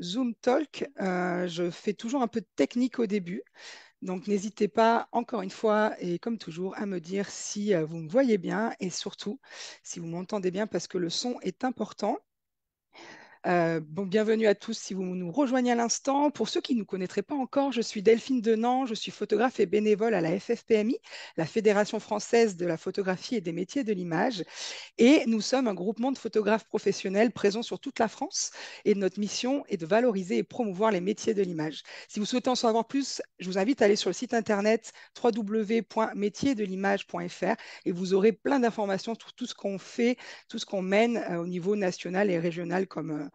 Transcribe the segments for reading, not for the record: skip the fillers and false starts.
Zoom Talk. Je fais toujours un peu de technique au début. Donc, n'hésitez pas, encore une fois, et comme toujours, à me dire si vous me voyez bien et surtout si vous m'entendez bien parce que le son est important. Bon, bienvenue à tous si vous nous rejoignez à l'instant. Pour ceux qui ne nous connaîtraient pas encore, je suis Delphine Denant, je suis photographe et bénévole à la FFPMI, la Fédération française de la photographie et des métiers de l'image. Et nous sommes un groupement de photographes professionnels présents sur toute la France. Et notre mission est de valoriser et promouvoir les métiers de l'image. Si vous souhaitez en savoir plus, je vous invite à aller sur le site internet www.métiersdelimage.fr et vous aurez plein d'informations sur tout ce qu'on fait, tout ce qu'on mène au niveau national et régional comme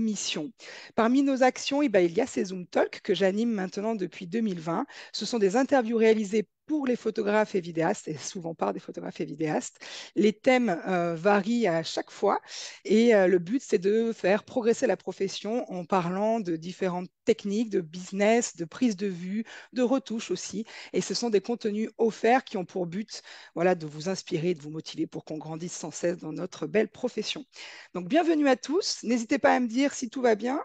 mission. Parmi nos actions, il y a ces Zoom Talks que j'anime maintenant depuis 2020. Ce sont des interviews réalisées pour les photographes et vidéastes, et souvent par des photographes et vidéastes. Les thèmes varient à chaque fois et le but, c'est de faire progresser la profession en parlant de différentes techniques, de business, de prise de vue, de retouches aussi. Et ce sont des contenus offerts qui ont pour but voilà, de vous inspirer, de vous motiver pour qu'on grandisse sans cesse dans notre belle profession. Donc, bienvenue à tous. N'hésitez pas à me dire si tout va bien.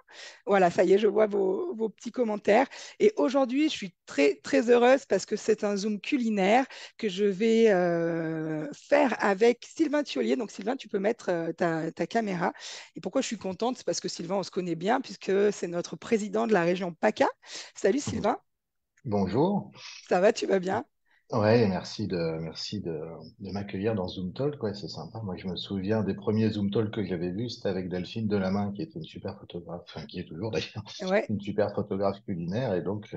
Voilà, ça y est, je vois vos petits commentaires. Et aujourd'hui, je suis très, très heureuse parce que c'est un Zoom culinaire que je vais faire avec Sylvain Thiollier. Donc, Sylvain, tu peux mettre ta caméra. Et pourquoi je suis contente? C'est parce que Sylvain, on se connaît bien puisque c'est notre président de la région PACA. Salut Sylvain, Bonjour. ça va, tu vas bien? Ouais, de m'accueillir dans Zoom Talk. Ouais, c'est sympa. Moi, je me souviens des premiers Zoom Talk que j'avais vus, c'était avec Delphine Delamain, qui était une super photographe, enfin, qui est toujours d'ailleurs, Ouais, une super photographe culinaire. Et donc,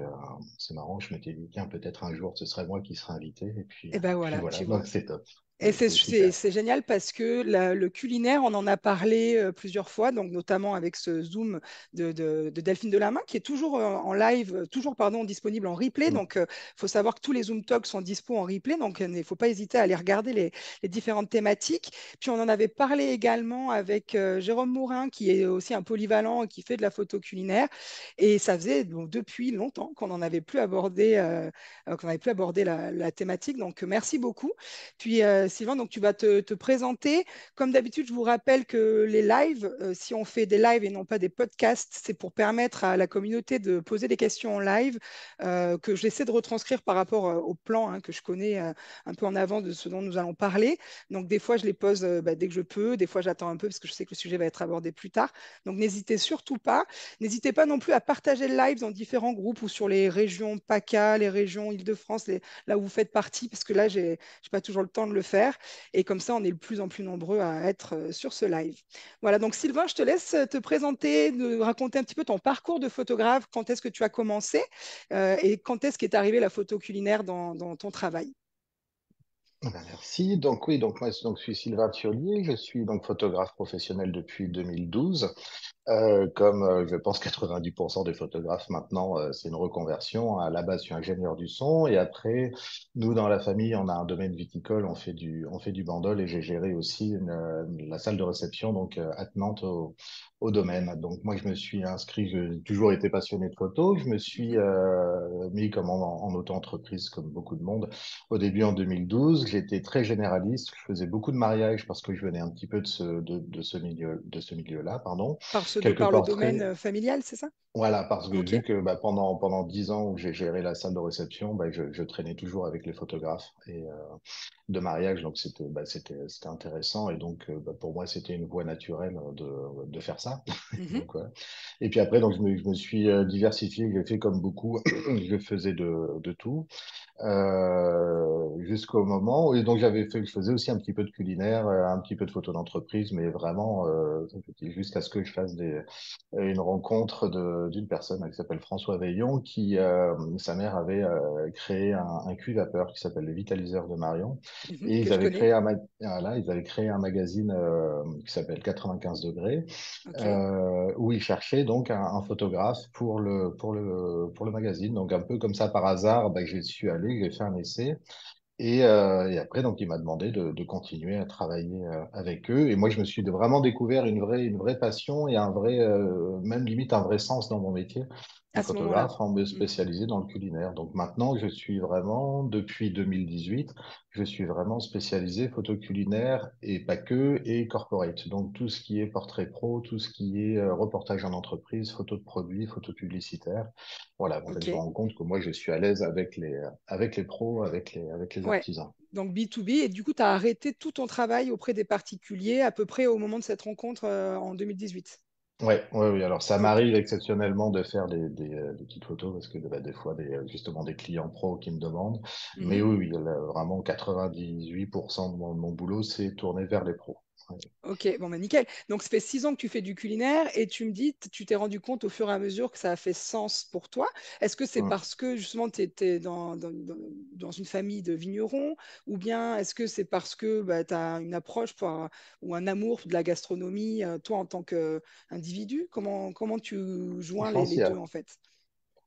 c'est marrant, je m'étais dit, tiens, peut-être un jour, ce serait moi qui serais invité. et ben Puis voilà, voilà, tu vois. donc c'est top. Et c'est C'est super. c'est génial parce que le culinaire, on en a parlé plusieurs fois, donc notamment avec ce Zoom de Delphine Delamin, qui est toujours en live, toujours pardon, disponible en replay. Mm. Donc, il faut savoir que tous les Zoom Talks sont dispo en replay, donc il ne faut pas hésiter à aller regarder les différentes thématiques. Puis, on en avait parlé également avec Jérôme Mourin, qui est aussi un polyvalent et qui fait de la photo culinaire. Et ça faisait donc, depuis longtemps qu'on n'avait plus abordé la thématique. Donc, merci beaucoup. Puis, Sylvain, donc tu vas te présenter. Comme d'habitude, je vous rappelle que les lives, si on fait des lives et non pas des podcasts, c'est pour permettre à la communauté de poser des questions en live que j'essaie de retranscrire par rapport au plan que je connais un peu en avant de ce dont nous allons parler. Donc, des fois, je les pose dès que je peux. Des fois, j'attends un peu parce que je sais que le sujet va être abordé plus tard. Donc, n'hésitez surtout pas. N'hésitez pas non plus à partager le live dans différents groupes ou sur les régions PACA, les régions Île-de-France, là où vous faites partie, parce que là, j'ai pas toujours le temps de le faire. Et comme ça, on est de plus en plus nombreux à être sur ce live. Voilà, donc Sylvain, je te laisse te présenter, de raconter un petit peu ton parcours de photographe, quand est-ce que tu as commencé et quand est-ce qu'est arrivée la photo culinaire dans ton travail. Ah ben, merci. Donc oui, donc moi donc, je suis Sylvain Thiollier, je suis donc photographe professionnel depuis 2012. Comme je pense 90% des photographes maintenant, c'est une reconversion. À la base, je suis ingénieur du son et après, nous dans la famille, on a un domaine viticole, on fait du bandol et j'ai géré aussi la salle de réception donc attenante au domaine. Donc moi, je me suis inscrit, j'ai toujours été passionné de photo. Je me suis Mhm. mis comme en auto-entreprise, comme beaucoup de monde. Au début, en 2012, j'étais très généraliste. Je faisais beaucoup de mariages parce que je venais un petit peu de ce milieu-là, pardon. Quelques Par le domaine portraits. familial, c'est ça? Voilà, parce que Ok. vu que pendant 10 ans où j'ai géré la salle de réception, je traînais toujours avec les photographes de mariage, donc c'était intéressant et donc pour moi c'était une voie naturelle de faire ça. Mhm. Donc voilà. Et puis après donc je me suis diversifié, j'ai fait comme beaucoup, je faisais de tout jusqu'au moment et donc je faisais aussi un petit peu de culinaire, un petit peu de photo d'entreprise, mais vraiment jusqu'à ce que je fasse une rencontre d'une personne qui s'appelle François Veillon, sa mère avait créé un cuit vapeur qui s'appelle le Vitaliseur de Marion, Mhm. et Que je connais. ils avaient créé un magazine qui s'appelle 95 degrés, Ok. où ils cherchaient donc un photographe pour le magazine. Donc un peu comme ça par hasard, j'y suis allé, j'ai fait un essai. Et après, donc, il m'a demandé de continuer à travailler avec eux. Et moi, je me suis vraiment découvert une vraie passion et même limite un vrai sens dans mon métier. à ce moment-là. photographe en me Mm. spécialiser dans le culinaire. Donc maintenant, je suis vraiment, depuis 2018, je suis vraiment spécialisé photo culinaire et pas que, et corporate. Donc tout ce qui est portrait pro, tout ce qui est reportage en entreprise, photo de produits, photo publicitaire. Voilà, en fait, je me Ok. rends compte que moi, je suis à l'aise avec les pros, avec les Ouais. artisans. Donc B2B. Et du coup, tu as arrêté tout ton travail auprès des particuliers à peu près au moment de cette rencontre en 2018. Ouais, ouais, oui. Alors, ça Ok. m'arrive exceptionnellement de faire des petites photos parce que bah, des fois, justement, des clients pros qui me demandent. Mais Mhm. oui, oui, là, vraiment 98% de mon boulot, c'est tourné vers les pros. Ouais. Ok, bon, bah, nickel. Donc, ça fait 6 ans que tu fais du culinaire et tu me dis, tu t'es rendu compte au fur et à mesure que ça a fait sens pour toi. Est-ce que c'est Mm. parce que justement tu étais dans une famille de vignerons ou bien est-ce que c'est parce que bah, tu as une approche ou un amour de la gastronomie, toi en tant qu'individu? Comment tu joins Je les, pense les deux en fait?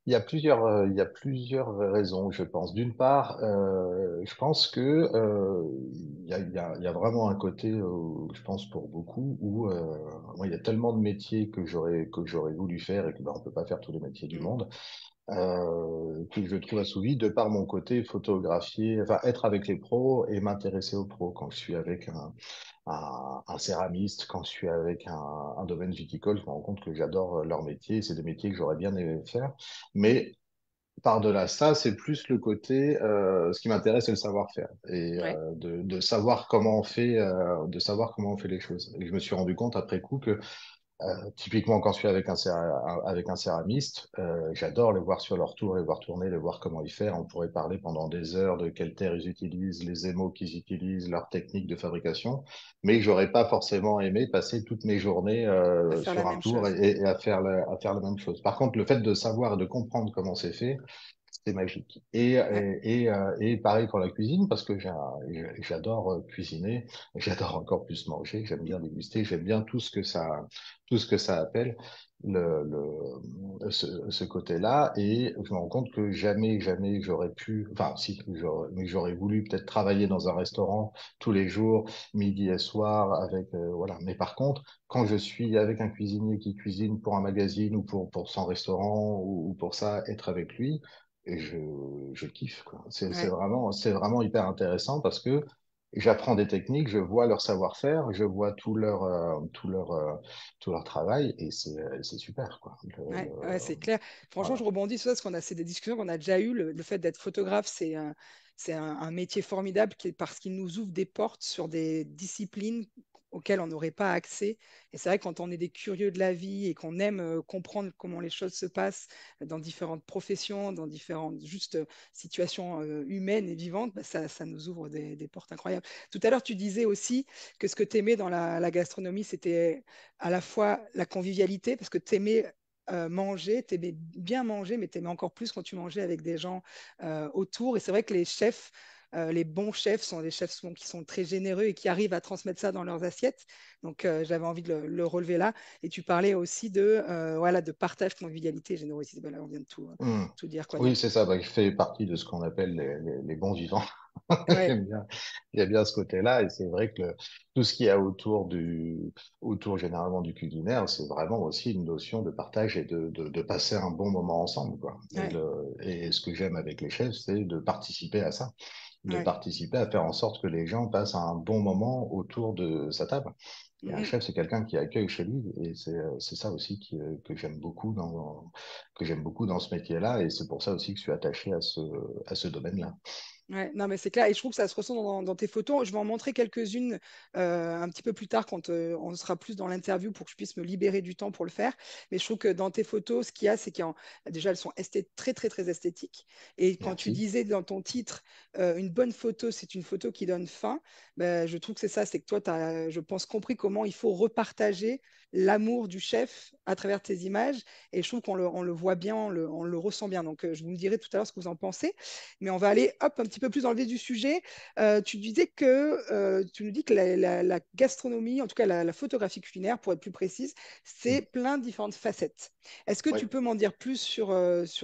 il y a plusieurs raisons, je pense. D'une part, je pense que il y a vraiment un côté, je pense pour beaucoup, où moi, il y a tellement de métiers que j'aurais voulu faire et que ben, on peut pas faire tous les métiers du Mm. monde, que je trouve assouvi de par mon côté photographier, enfin être avec les pros et m'intéresser aux pros quand je suis avec un céramiste, quand je suis avec un domaine viticole, je me rends compte que j'adore leur métier. C'est des métiers que j'aurais bien aimé faire. Mais par-delà ça, c'est plus le côté, ce qui m'intéresse, c'est le savoir-faire et Ouais. de savoir comment on fait, de savoir comment on fait les choses. Et je me suis rendu compte après coup que typiquement, quand je suis avec un céramiste, j'adore les voir sur leur tour, les voir tourner, les voir comment ils font. On pourrait parler pendant des heures de quelle terre ils utilisent, les émaux qu'ils utilisent, leur technique de fabrication, mais j'aurais pas forcément aimé passer toutes mes journées À faire la sur un même tour chose. et à faire la même chose. Par contre, le fait de savoir et de comprendre comment c'est fait, c'est magique. Ouais. Et pareil pour la cuisine, parce que j'adore cuisiner, j'adore encore plus manger, j'aime bien déguster, j'aime bien tout ce que ça appelle ce côté-là. Et je me rends compte que jamais j'aurais pu, enfin si, mais j'aurais voulu peut-être travailler dans un restaurant tous les jours, midi et soir, avec, voilà. Mais par contre, quand je suis avec un cuisinier qui cuisine pour un magazine ou pour son restaurant ou pour ça, être avec lui, et je kiffe, quoi. Ouais. C'est vraiment hyper intéressant parce que j'apprends des techniques, je vois leur savoir-faire, je vois tout leur travail et c'est super, quoi. Ouais, c'est clair. Franchement, je Voilà. rebondis sur ça parce qu'on a, c'est des discussions qu'on a déjà eues. Le fait d'être photographe, c'est un métier formidable parce qu'il nous ouvre des portes sur des disciplines auxquelles on n'aurait pas accès. Et c'est vrai, quand on est des curieux de la vie et qu'on aime comprendre comment les choses se passent dans différentes professions, dans différentes juste situations humaines et vivantes, bah, ça nous ouvre des portes incroyables. Tout à l'heure, tu disais aussi que ce que tu aimais dans la gastronomie, c'était à la fois la convivialité, parce que tu aimais manger, tu aimais bien manger, mais tu aimais encore plus quand tu mangeais avec des gens autour. Et c'est vrai que les chefs, les bons chefs sont des chefs qui sont très généreux et qui arrivent à transmettre ça dans leurs assiettes. Donc j'avais envie de le relever là. Et tu parlais aussi voilà, de partage, convivialité, générosité. Ben là, on vient de Hmm. tout dire, quoi. Oui, Donc, c'est ça. Bah, je fais partie de ce qu'on appelle les bons vivants. ouais, J'aime bien, il y a bien ce côté-là. Et c'est vrai que tout ce qu'il y a autour généralement du culinaire, c'est vraiment aussi une notion de partage et de passer un bon moment ensemble, quoi. ouais, Et ce que j'aime avec les chefs, c'est de participer à ça, de ouais. participer à faire en sorte que les gens passent un bon moment autour de sa table. Et un Mhm. chef, c'est quelqu'un qui accueille chez lui, et c'est ça aussi que j'aime beaucoup dans ce métier-là, et c'est pour ça aussi que je suis attaché à ce domaine-là. Ouais, non, mais c'est clair. Et je trouve que ça se ressent dans tes photos. Je vais en montrer quelques-unes un petit peu plus tard quand on sera plus dans l'interview pour que je puisse me libérer du temps pour le faire. Mais je trouve que dans tes photos, ce qu'il y a, c'est déjà, elles sont très, très, très esthétiques. Et quand tu Merci. disais dans ton titre, une bonne photo, c'est une photo qui donne faim, ben, je trouve que c'est ça. C'est que toi, tu as, je pense, compris comment il faut repartager l'amour du chef à travers tes images. Et je trouve qu'on le voit bien, on le ressent bien. Donc, je vous me dirai tout à l'heure ce que vous en pensez. Mais on va aller hop, un petit peu plus dans le vif du sujet. Tu nous dis que la gastronomie, en tout cas la photographie culinaire, pour être plus précise, c'est Mm. plein de différentes facettes. Est-ce que Oui, tu peux m'en dire plus sur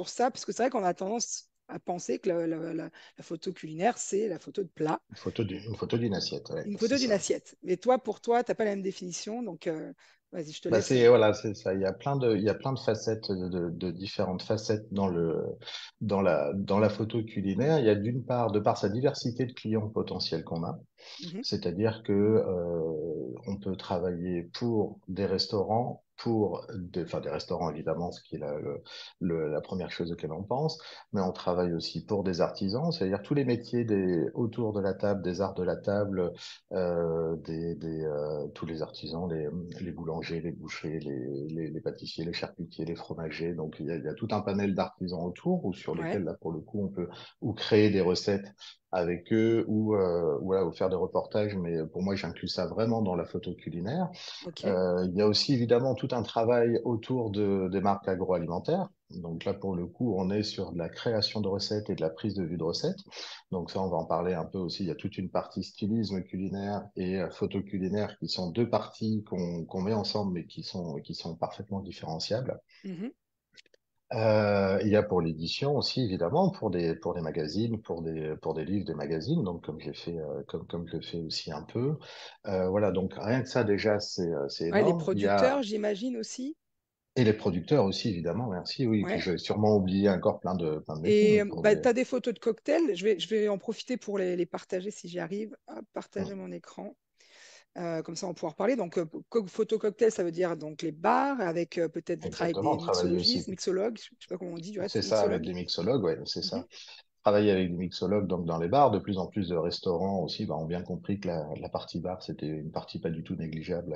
ça? Parce que c'est vrai qu'on a tendance à penser que la photo culinaire, c'est la photo de plat, une photo d'une assiette, ouais, une c'est photo d'une ça. assiette. Mais toi, pour toi, tu n'as pas la même définition. Donc, Vas-y, je te Bah laisse. c'est voilà, c'est ça. Il y a plein de facettes, de différentes facettes dans la photo culinaire. Il y a d'une part, de par sa diversité de clients potentiels qu'on a, Mhm. c'est-à-dire que on peut travailler pour des restaurants, enfin des restaurants évidemment, ce qui est la première chose auquel on pense, mais on travaille aussi pour des artisans, c'est-à-dire tous les métiers autour de la table, des arts de la table, tous les artisans, les boulangers, les bouchers, les pâtissiers, les charcutiers, les fromagers. Donc il y a tout un panel d'artisans autour, ou sur Ouais, lesquels là pour le coup on peut ou créer des recettes avec eux voilà, ou faire des reportages, mais pour moi, j'inclus ça vraiment dans la photo culinaire. ok. Il y a aussi évidemment tout un travail autour des marques agroalimentaires. Donc là, pour le coup, on est sur de la création de recettes et de la prise de vue de recettes. Donc ça, on va en parler un peu aussi. Il y a toute une partie stylisme culinaire et photo culinaire qui sont deux parties qu'on met ensemble, mais qui sont parfaitement différenciables. Mhm. Il y a pour l'édition aussi, évidemment, pour des magazines, pour des livres, des magazines, donc comme j'ai fait, comme je le fais aussi un peu. Voilà, donc rien que ça, déjà, c'est Ouais, les énorme. Il y producteurs, a, j'imagine aussi. et les producteurs aussi, évidemment, merci, oui. Et puis, Ouais. je vais sûrement oublier encore plein de métiers, Et mais pour bah, des, tu as des photos de cocktails. Je vais en profiter pour les partager si j'y arrive. Hop, partager mon écran. Comme ça, on va pouvoir parler. Donc, photo cocktail, ça veut dire donc les bars avec peut-être vous travaillez avec exactement, des travailler mixologistes, aussi. mixologues, je sais pas comment on dit du C'est reste, ça, avec mixologues. des mixologues, ouais, c'est Mhm. ça. Travailler avec des mixologues donc dans les bars, de plus en plus de restaurants aussi ont bien compris que la partie bar, c'était une partie pas du tout négligeable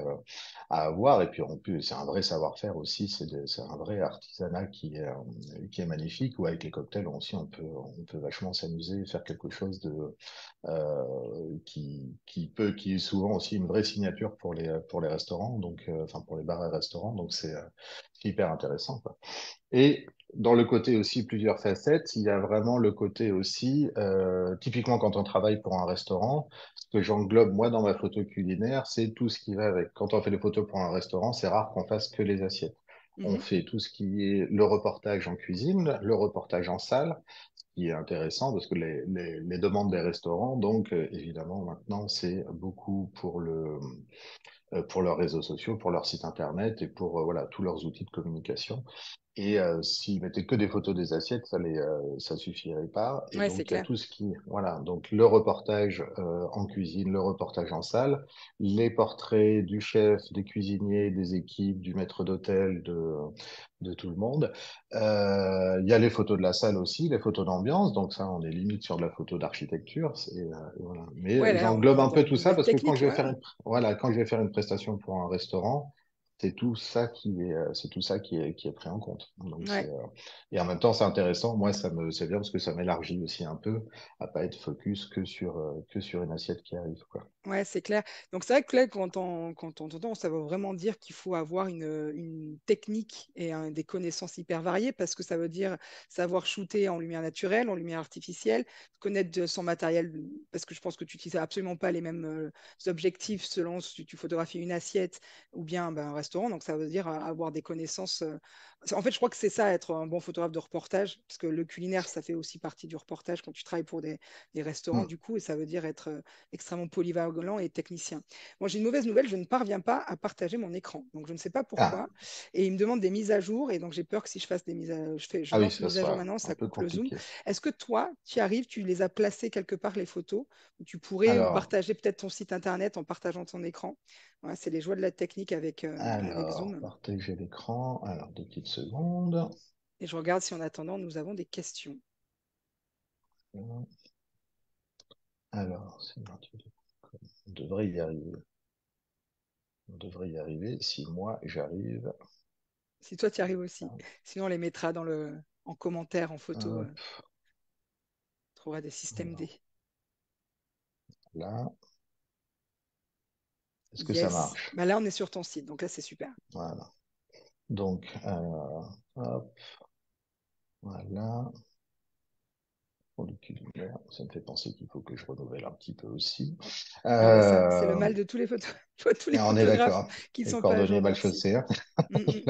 à avoir. Et puis en plus, c'est un vrai savoir-faire aussi, c'est un vrai artisanat qui est magnifique, où avec les cocktails aussi, on peut vachement s'amuser, faire quelque chose qui est souvent aussi une vraie signature pour les restaurants, donc, enfin pour les bars et restaurants. Donc c'est hyper intéressant, quoi. Et dans le côté aussi plusieurs facettes, il y a vraiment le côté aussi, typiquement quand on travaille pour un restaurant, ce que j'englobe moi dans ma photo culinaire, c'est tout ce qui va avec. Quand on fait des photos pour un restaurant, c'est rare qu'on fasse que les assiettes. On Mhm. fait tout ce qui est le reportage en cuisine, le reportage en salle, ce qui est intéressant parce que les demandes des restaurants, donc évidemment maintenant, c'est beaucoup pour leurs réseaux sociaux, pour leur site internet et pour voilà tous leurs outils de communication. Et s'ils mettaient que des photos des assiettes, ça suffirait pas. Et Ouais, c'est donc il y a clair. tout ce qui, voilà, donc le reportage en cuisine, le reportage en salle, les portraits du chef, des cuisiniers, des équipes, du maître d'hôtel, de tout le monde. Il y a les photos de la salle aussi, les photos d'ambiance. Donc ça, on est limite sur de la photo d'architecture. Voilà. Ouais, Mais là, on j'englobe rentre un dans peu une tout ça nouvelle parce que quand technique. je vais Ouais, faire voilà, quand je vais faire une prestation pour un restaurant, c'est tout ça c'est tout ça qui est pris en compte. Donc ouais. et en même temps, c'est intéressant. Moi, c'est bien parce que ça m'élargit aussi un peu à pas être focus que sur une assiette qui arrive, quoi. Ouais, c'est clair. Donc c'est vrai que là, quand on t'entend, ça veut vraiment dire qu'il faut avoir une technique et des connaissances hyper variées parce que ça veut dire savoir shooter en lumière naturelle, en lumière artificielle, connaître son matériel parce que je pense que tu n'utilises absolument pas les mêmes objectifs selon si tu photographies une assiette ou bien ben, un restaurant. Donc ça veut dire avoir des connaissances. En fait, je crois que c'est ça, être un bon photographe de reportage parce que le culinaire, ça fait aussi partie du reportage quand tu travailles pour des restaurants Hmm. du coup et ça veut dire être extrêmement polyvalent et technicien. Moi, j'ai une mauvaise nouvelle, je ne parviens pas à partager mon écran. Donc, je ne sais pas Ah, pourquoi. Et il me demande des mises à jour. Et donc, j'ai peur que si je fasse des mises à... je ah oui, lance une ça mise à jour soit maintenant, un ça peu coupe le zoom. compliqué. Est-ce que toi, tu y arrives, tu les as placées quelque part, les photos, ou tu pourrais ou Alors, partager peut-être ton site internet en partageant ton écran. Voilà, c'est les joies de la technique avec Zoom. partager l'écran. Alors, 2 petites secondes. Et je regarde si en attendant, nous avons des questions. Alors, on devrait y arriver. On devrait y arriver si moi j'arrive. Si toi, tu y arrives aussi. Sinon, on les mettra en commentaire, en photo. Hop, On trouvera des systèmes alors, D. là, est-ce que ça Yes. marche? Bah là, on est sur ton site, donc là, c'est super. Voilà. Donc, hop, voilà. Produculaire. Ça me fait penser qu'il faut que je renouvelle un petit peu aussi. Ah bah ça, c'est le Euh, mal de tous les tous les et on est photographes d'accord. qui ne Les sont pas à jour cordonniers mal leur site. chaussés, hein. Mm, mm.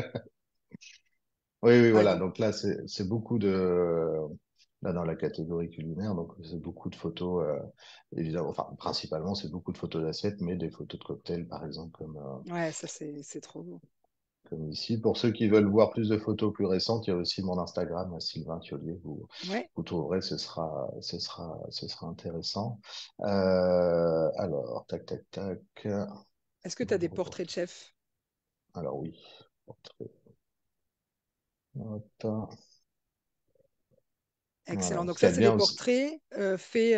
Oui, oui, Ouais, voilà. donc, Donc là, c'est beaucoup de. là dans la catégorie culinaire. Donc, c'est beaucoup de photos, évidemment, enfin, principalement, c'est beaucoup de photos d'assiettes, mais des photos de cocktails, par exemple, Ouais, ça c'est trop beau. comme ici. Pour ceux qui veulent voir plus de photos plus récentes, il y a aussi mon Instagram, Sylvain Thiollier. Ouais. Vous trouverez, ce sera intéressant. Alors, tac, tac, tac. Est-ce que tu as des portraits de chefs? Alors oui. Hop. Excellent. Voilà. Donc Ce qu'il ça, y a de c'est des bien aussi. portraits faits,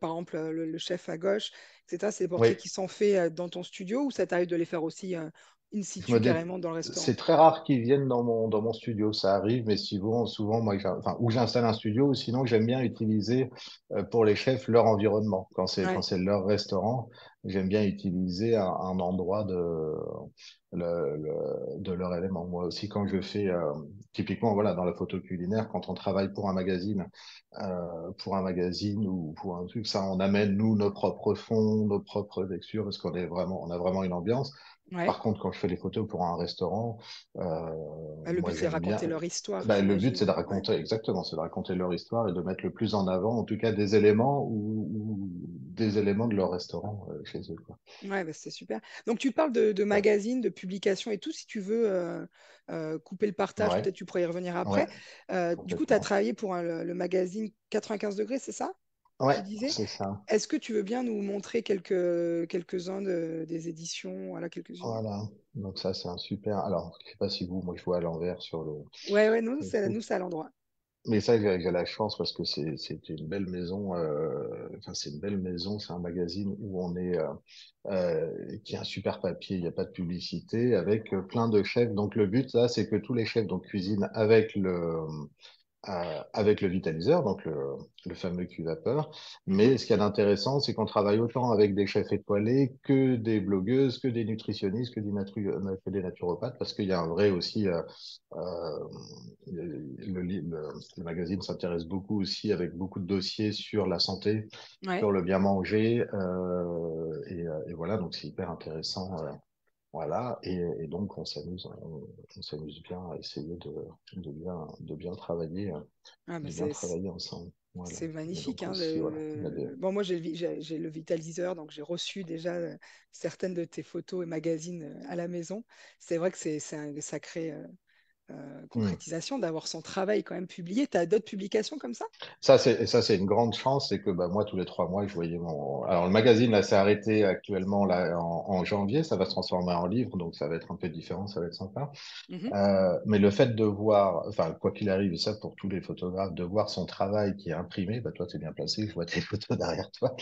par exemple, le chef à gauche, etc. C'est des portraits Oui, qui sont faits dans ton studio ou ça t'arrive de les faire aussi in je situ me dé- carrément dans le restaurant? c'est très rare qu'ils viennent dans mon studio, ça arrive, mais souvent moi, enfin, ou j'installe un studio, ou sinon j'aime bien utiliser pour les chefs leur environnement. Quand Ouais, c'est leur restaurant, j'aime bien utiliser un endroit de leur élément. Moi aussi, quand je fais, typiquement, voilà, dans la photo culinaire, quand on travaille pour un magazine ou pour un truc, ça, on amène nous nos propres fonds, nos propres textures, parce on a vraiment une ambiance. ouais. Par contre, quand je fais des photos pour un restaurant, Bah, le but, moi c'est de j'aime bien. raconter leur histoire, Ben, le but, c'est de j'imagine. Ouais. raconter, exactement, c'est de raconter leur histoire et de mettre le plus en avant, en tout cas, des éléments ou des éléments de leur restaurant chez eux, quoi. Ouais, bah, c'est super. Donc, tu parles de magazines, de publications et tout. Si tu veux couper le partage, Ouais, peut-être tu pourrais y revenir ouais, après. Du coup, tu as complètement. travaillé pour le magazine 95 degrés, c'est ça? Ouais, Tu disais? c'est ça. Est-ce que tu veux bien nous montrer quelques-uns des éditions? Voilà, quelques-unes. Voilà. Donc ça, c'est un super. Alors, je sais pas si vous, moi, je vois à l'envers sur Ouais, ouais, nous, le c'est truc. nous, c'est à l'endroit. Mais ça, j'ai la chance parce que c'est une belle maison. Enfin, c'est une belle maison. C'est un magazine où on est qui a un super papier. Il n'y a pas de publicité avec plein de chefs. Donc le but là, c'est que tous les chefs donc cuisinent avec le vitaliseur, donc le fameux cuve-vapeur. Mhm. Mais ce qu'il y a d'intéressant, c'est qu'on travaille autant avec des chefs étoilés que des blogueuses, que des nutritionnistes, que des naturopathes, parce qu'il y a un vrai aussi. Le magazine s'intéresse beaucoup aussi avec beaucoup de dossiers sur la santé, Ouais. sur le bien manger, et voilà, donc c'est hyper intéressant. Voilà, et donc on s'amuse bien à essayer de bien travailler, Ah, bah, de bien travailler ensemble. Voilà. c'est Et magnifique, donc hein, aussi, voilà, il y a des... Bon, moi, j'ai le vitaliseur, donc j'ai reçu déjà certaines de tes photos et magazines à la maison. C'est vrai que c'est une sacrée Hmm. concrétisation d'avoir son travail quand même publié. Tu as d'autres publications comme ça? Ça, c'est une grande chance, c'est que bah, moi, tous les 3 mois, je voyais mon... Alors, le magazine, là, s'est arrêté actuellement là, en janvier, ça va se transformer en livre, donc ça va être un peu différent, ça va être sympa. Mhm. Mais le fait de voir, enfin, quoi qu'il arrive, et ça pour tous les photographes, de voir son travail qui est imprimé, bah, toi, t'es bien placé, je vois tes photos derrière toi.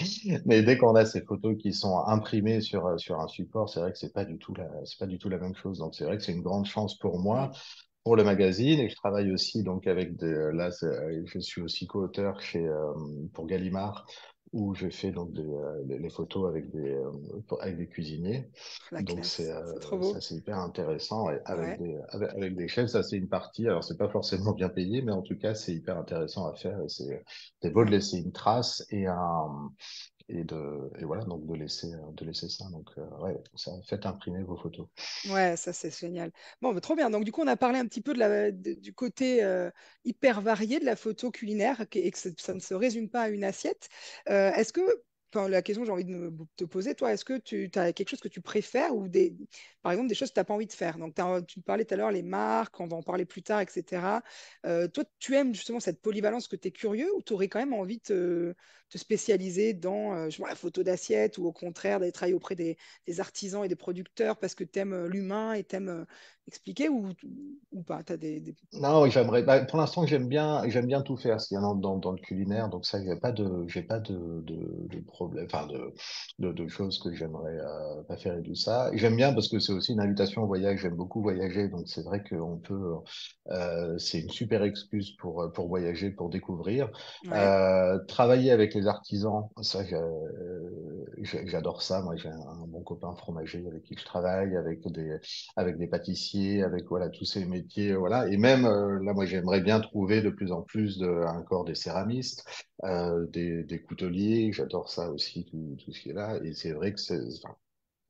Mais dès qu'on a ces photos qui sont imprimées sur un support, c'est vrai que c'est pas du tout la même chose. Donc, c'est vrai que c'est une grande chance pour moi, Mm. pour le magazine, et je travaille aussi, donc, je suis aussi co-auteur pour Gallimard, où je fais donc les photos avec des cuisiniers. La Donc classe, c'est trop beau. ça c'est hyper intéressant et Ouais. avec des chefs, ça c'est une partie. Alors c'est pas forcément bien payé, mais en tout cas c'est hyper intéressant à faire et c'est beau de Ouais. laisser une trace et voilà donc de laisser ça. Donc ouais, ça faites imprimer vos photos. Ouais, ça c'est génial. Bon, bah, trop bien. Donc du coup, on a parlé un petit peu du côté hyper varié de la photo culinaire et que ça ne se résume pas à une assiette. Est-ce que, enfin, la question que j'ai envie de te poser, toi, est-ce que tu as quelque chose que tu préfères ou par exemple des choses que tu n'as pas envie de faire? Donc tu parlais tout à l'heure les marques, on va en parler plus tard, etc. Toi, tu aimes justement cette polyvalence que tu es curieux ou tu aurais quand même envie de te spécialiser dans justement, la photo d'assiette ou au contraire d'aller travailler auprès des artisans et des producteurs parce que tu aimes l'humain et tu aimes expliquer ou pas? T'as Non, oui, pour l'instant, j'aime bien tout faire, ce qu'il y a dans le culinaire. Donc ça, j'ai pas de problème, enfin de choses que j'aimerais pas faire et tout ça. J'aime bien parce que c'est aussi une invitation au voyage. J'aime beaucoup voyager, donc c'est vrai c'est une super excuse pour voyager, pour découvrir. Ouais, Travailler avec les artisans, ça, j'adore ça. Moi, j'ai un bon copain fromager avec qui je travaille, avec des pâtissiers, avec voilà tous ces métiers, voilà. Et même là, moi, j'aimerais bien trouver de plus en plus encore des céramistes, des couteliers. J'adore ça aussi, tout ce qui est là. Et c'est vrai que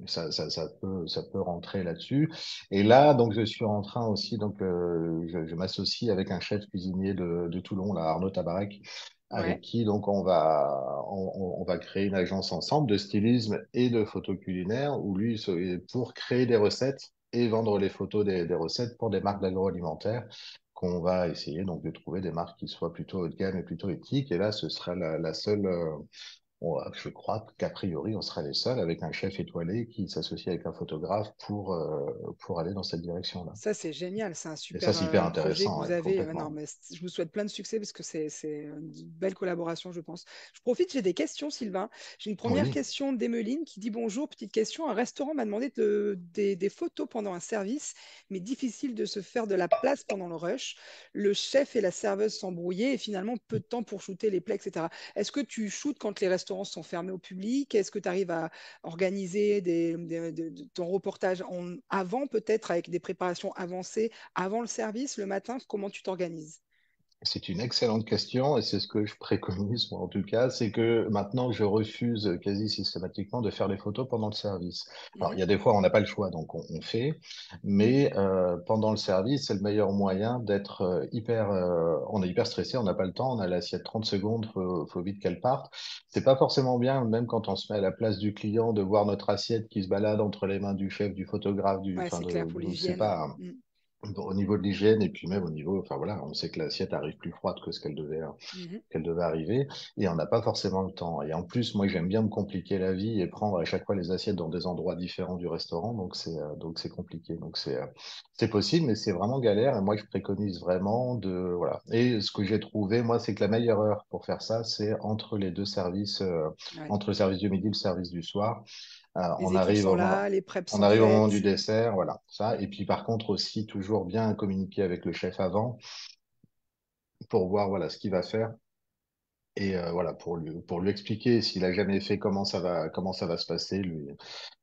Ça peut rentrer là-dessus. Et là, donc, je suis en train aussi, donc, je m'associe avec un chef cuisinier de Toulon, là, Arnaud Tabarek, Ouais, avec qui, donc, on va créer une agence ensemble de stylisme et de photos culinaires, où lui, pour créer des recettes et vendre les photos des recettes pour des marques d'agroalimentaire, qu'on va essayer, donc, de trouver des marques qui soient plutôt haut de gamme et plutôt éthiques. Et là, ce sera la seule, je crois qu'a priori, on sera les seuls avec un chef étoilé qui s'associe avec un photographe pour aller dans cette direction-là. ça c'est génial, c'est un Et ça, super c'est hyper projet que intéressant, vous ouais, avez. Non, complètement. mais je vous souhaite plein de succès parce que c'est une belle collaboration, je pense. Je profite, j'ai des questions, Sylvain. J'ai une première Oui, question d'Emeline qui dit bonjour, petite question. Un restaurant m'a demandé des photos pendant un service, mais difficile de se faire de la place pendant le rush. Le chef et la serveuse s'embrouillaient et finalement peu de temps pour shooter les plats, etc. Est-ce que tu shootes quand les restaurants sont fermés au public? Est-ce que tu arrives à organiser ton reportage avant, peut-être avec des préparations avancées, avant le service, le matin? Comment tu t'organises? c'est une excellente question et c'est ce que je préconise, moi, en tout cas, c'est que maintenant, je refuse quasi systématiquement de faire les photos pendant le service. Alors, Mhm. il y a des fois, on n'a pas le choix, donc on fait, mais pendant le service, c'est le meilleur moyen d'être on est hyper stressé, on n'a pas le temps, on a l'assiette 30 secondes, faut vite qu'elle parte. C'est pas forcément bien, même quand on se met à la place du client, de voir notre assiette qui se balade entre les mains du chef, du photographe, Ouais, c'est clair pour c'est l'hygiène. pas, Mm. au niveau de l'hygiène et puis même au niveau, enfin voilà, on sait que l'assiette arrive plus froide que ce Mhm. qu'elle devait arriver et on n'a pas forcément le temps. Et en plus, moi, j'aime bien me compliquer la vie et prendre à chaque fois les assiettes dans des endroits différents du restaurant, donc c'est compliqué. Donc c'est possible, mais c'est vraiment galère. Et moi, je préconise vraiment de voilà. Et ce que j'ai trouvé, moi, c'est que la meilleure heure pour faire ça, c'est entre les deux services, Ouais. entre le service du midi et le service du soir. Les équipes sont là, les preps On sont arrive au moment du faites. dessert, voilà, ça. Et puis par contre aussi, toujours bien communiquer avec le chef avant pour voir voilà ce qu'il va faire et voilà pour lui expliquer s'il a jamais fait comment ça va se passer, lui,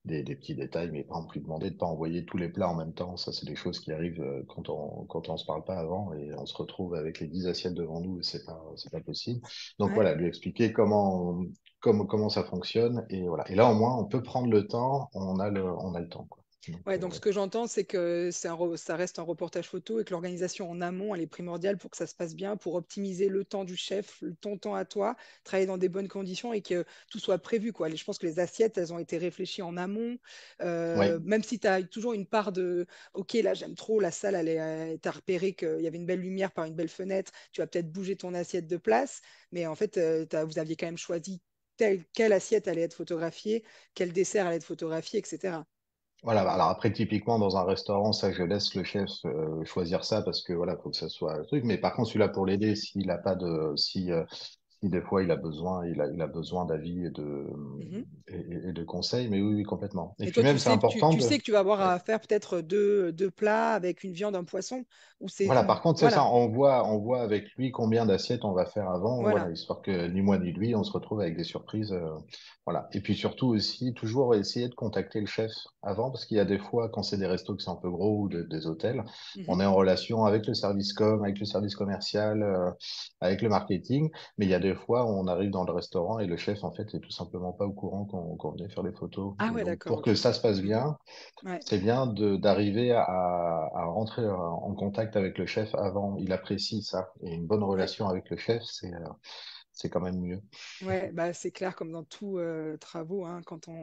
des petits détails, mais par exemple lui demander de pas envoyer tous les plats en même temps. Ça, c'est des choses qui arrivent quand on se parle pas avant et on se retrouve avec les 10 assiettes devant nous et c'est pas possible. Donc Ouais. voilà, lui expliquer comment ça fonctionne et voilà. Et là au moins on peut prendre le temps, on a le temps quoi. Donc, Ouais, donc ce que j'entends, c'est que ça reste un reportage photo et que l'organisation en amont, elle est primordiale pour que ça se passe bien, pour optimiser le temps du chef, ton temps à toi, travailler dans des bonnes conditions et que tout soit prévu, quoi. Je pense que les assiettes, elles ont été réfléchies en amont, ouais. même si tu as toujours une part de, OK, là, j'aime trop, la salle, t'as repéré qu'il y avait une belle lumière par une belle fenêtre, tu vas peut-être bouger ton assiette de place, mais en fait, vous aviez quand même choisi quelle assiette allait être photographiée, quel dessert allait être photographié, etc. Voilà, alors après, typiquement, dans un restaurant, ça, je laisse le chef choisir ça parce que voilà, faut que ça soit le truc. Mais par contre, celui-là, pour l'aider, s'il a pas de, si des fois il a besoin d'avis Mhm. et de conseils, mais oui, oui, complètement. Et Et puis toi, même, c'est important tu de, sais que tu vas avoir ouais. à faire peut-être deux plats avec une viande, un poisson, ou c'est Voilà, une... par contre, c'est ça, Voilà, on voit avec lui combien d'assiettes on va faire avant, voilà. voilà, histoire que ni moi ni lui, on se retrouve avec des surprises, voilà. Et puis surtout aussi, toujours essayer de contacter le chef avant, parce qu'il y a des fois, quand c'est des restos qui sont un peu gros ou des hôtels, Mhm. on est en relation avec le service com, avec le service commercial, avec le marketing, mais il y a des fois où on arrive dans le restaurant et le chef, en fait, est tout simplement pas au courant qu'on venait faire les photos. Ah Et ouais, donc, d'accord, pour que ok. ça se passe Mhm. bien, Ouais, c'est bien d'arriver à rentrer en contact avec le chef avant. Il apprécie ça. Et une bonne ouais. relation avec le chef, c'est quand même mieux. Ouais, bah c'est clair, comme dans tous travaux, hein,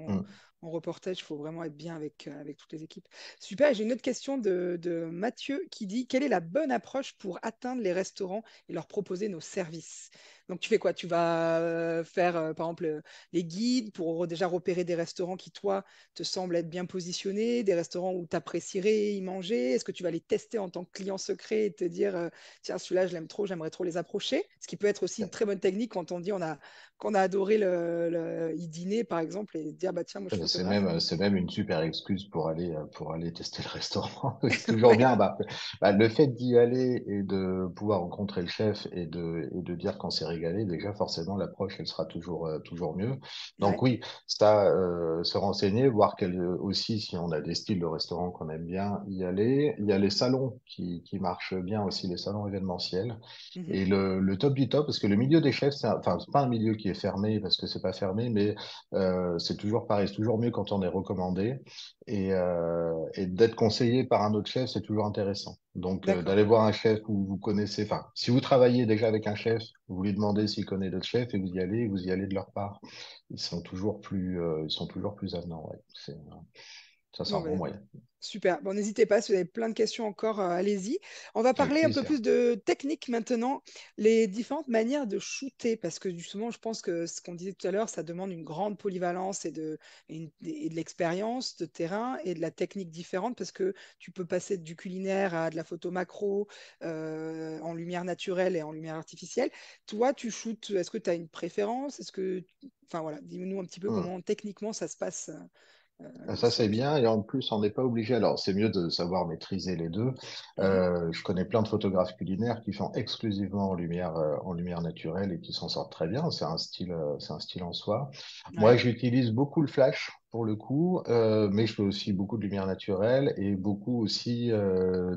Mm. on reportage, il faut vraiment être bien avec toutes les équipes. Super, et j'ai une autre question de Mathieu qui dit, quelle est la bonne approche pour atteindre les restaurants et leur proposer nos services? Donc tu fais quoi? Tu vas faire, par exemple, les guides pour déjà repérer des restaurants qui, toi, te semblent être bien positionnés, des restaurants où tu apprécierais y manger. Est-ce que tu vas les tester en tant que client secret et te dire, tiens, celui-là, je l'aime trop, j'aimerais trop les approcher? Ce qui peut être aussi une très bonne technique quand on dit qu'on a adoré y dîner, par exemple, et dire, bah tiens, moi je suis photographe. C'est même une super excuse pour aller tester le restaurant. C'est toujours Ouais, bien. Le fait d'y aller et de pouvoir rencontrer le chef et de dire qu'on s'est régalé, déjà, forcément, l'approche, elle sera toujours mieux. Donc ouais. oui, ça, se renseigner, voir aussi si on a des styles de restaurant qu'on aime bien, y aller. Il y a les salons qui marchent bien aussi, les salons événementiels. Mhm. Et le top du top, parce que le milieu des chefs, enfin, c'est pas un milieu qui est fermé parce que c'est pas fermé, mais c'est toujours pareil, c'est toujours mieux quand on est recommandé. Et d'être conseillé par un autre chef, c'est toujours intéressant. Donc, D'accord. d'aller voir un chef où vous connaissez, enfin, si vous travaillez déjà avec un chef, vous lui demandez s'il connaît d'autres chefs et vous y allez de leur part. Ils sont toujours plus avenants, ouais. Ça, c'est un Bon, bon ben, moyen. super. Bon, n'hésitez pas, si vous avez plein de questions encore, allez-y. On va Avec parler un peu plaisir. plus de technique maintenant, les différentes manières de shooter, parce que justement, je pense que ce qu'on disait tout à l'heure, ça demande une grande polyvalence et de l'expérience de terrain et de la technique différente, parce que tu peux passer du culinaire à de la photo macro en lumière naturelle et en lumière artificielle. Toi, tu shootes, est-ce que tu as une préférence? Enfin voilà, dis-nous un petit peu Hmm. comment techniquement ça se passe Ça, c'est selon bien. Et en plus, on n'est pas obligé. Alors, c'est mieux de savoir maîtriser les deux. toi. Je connais plein de photographes culinaires qui font exclusivement en lumière naturelle et qui s'en sortent très bien. C'est un style en soi. Moi, Ouais, j'utilise beaucoup le flash pour le coup, mais je fais aussi beaucoup de lumière naturelle et beaucoup aussi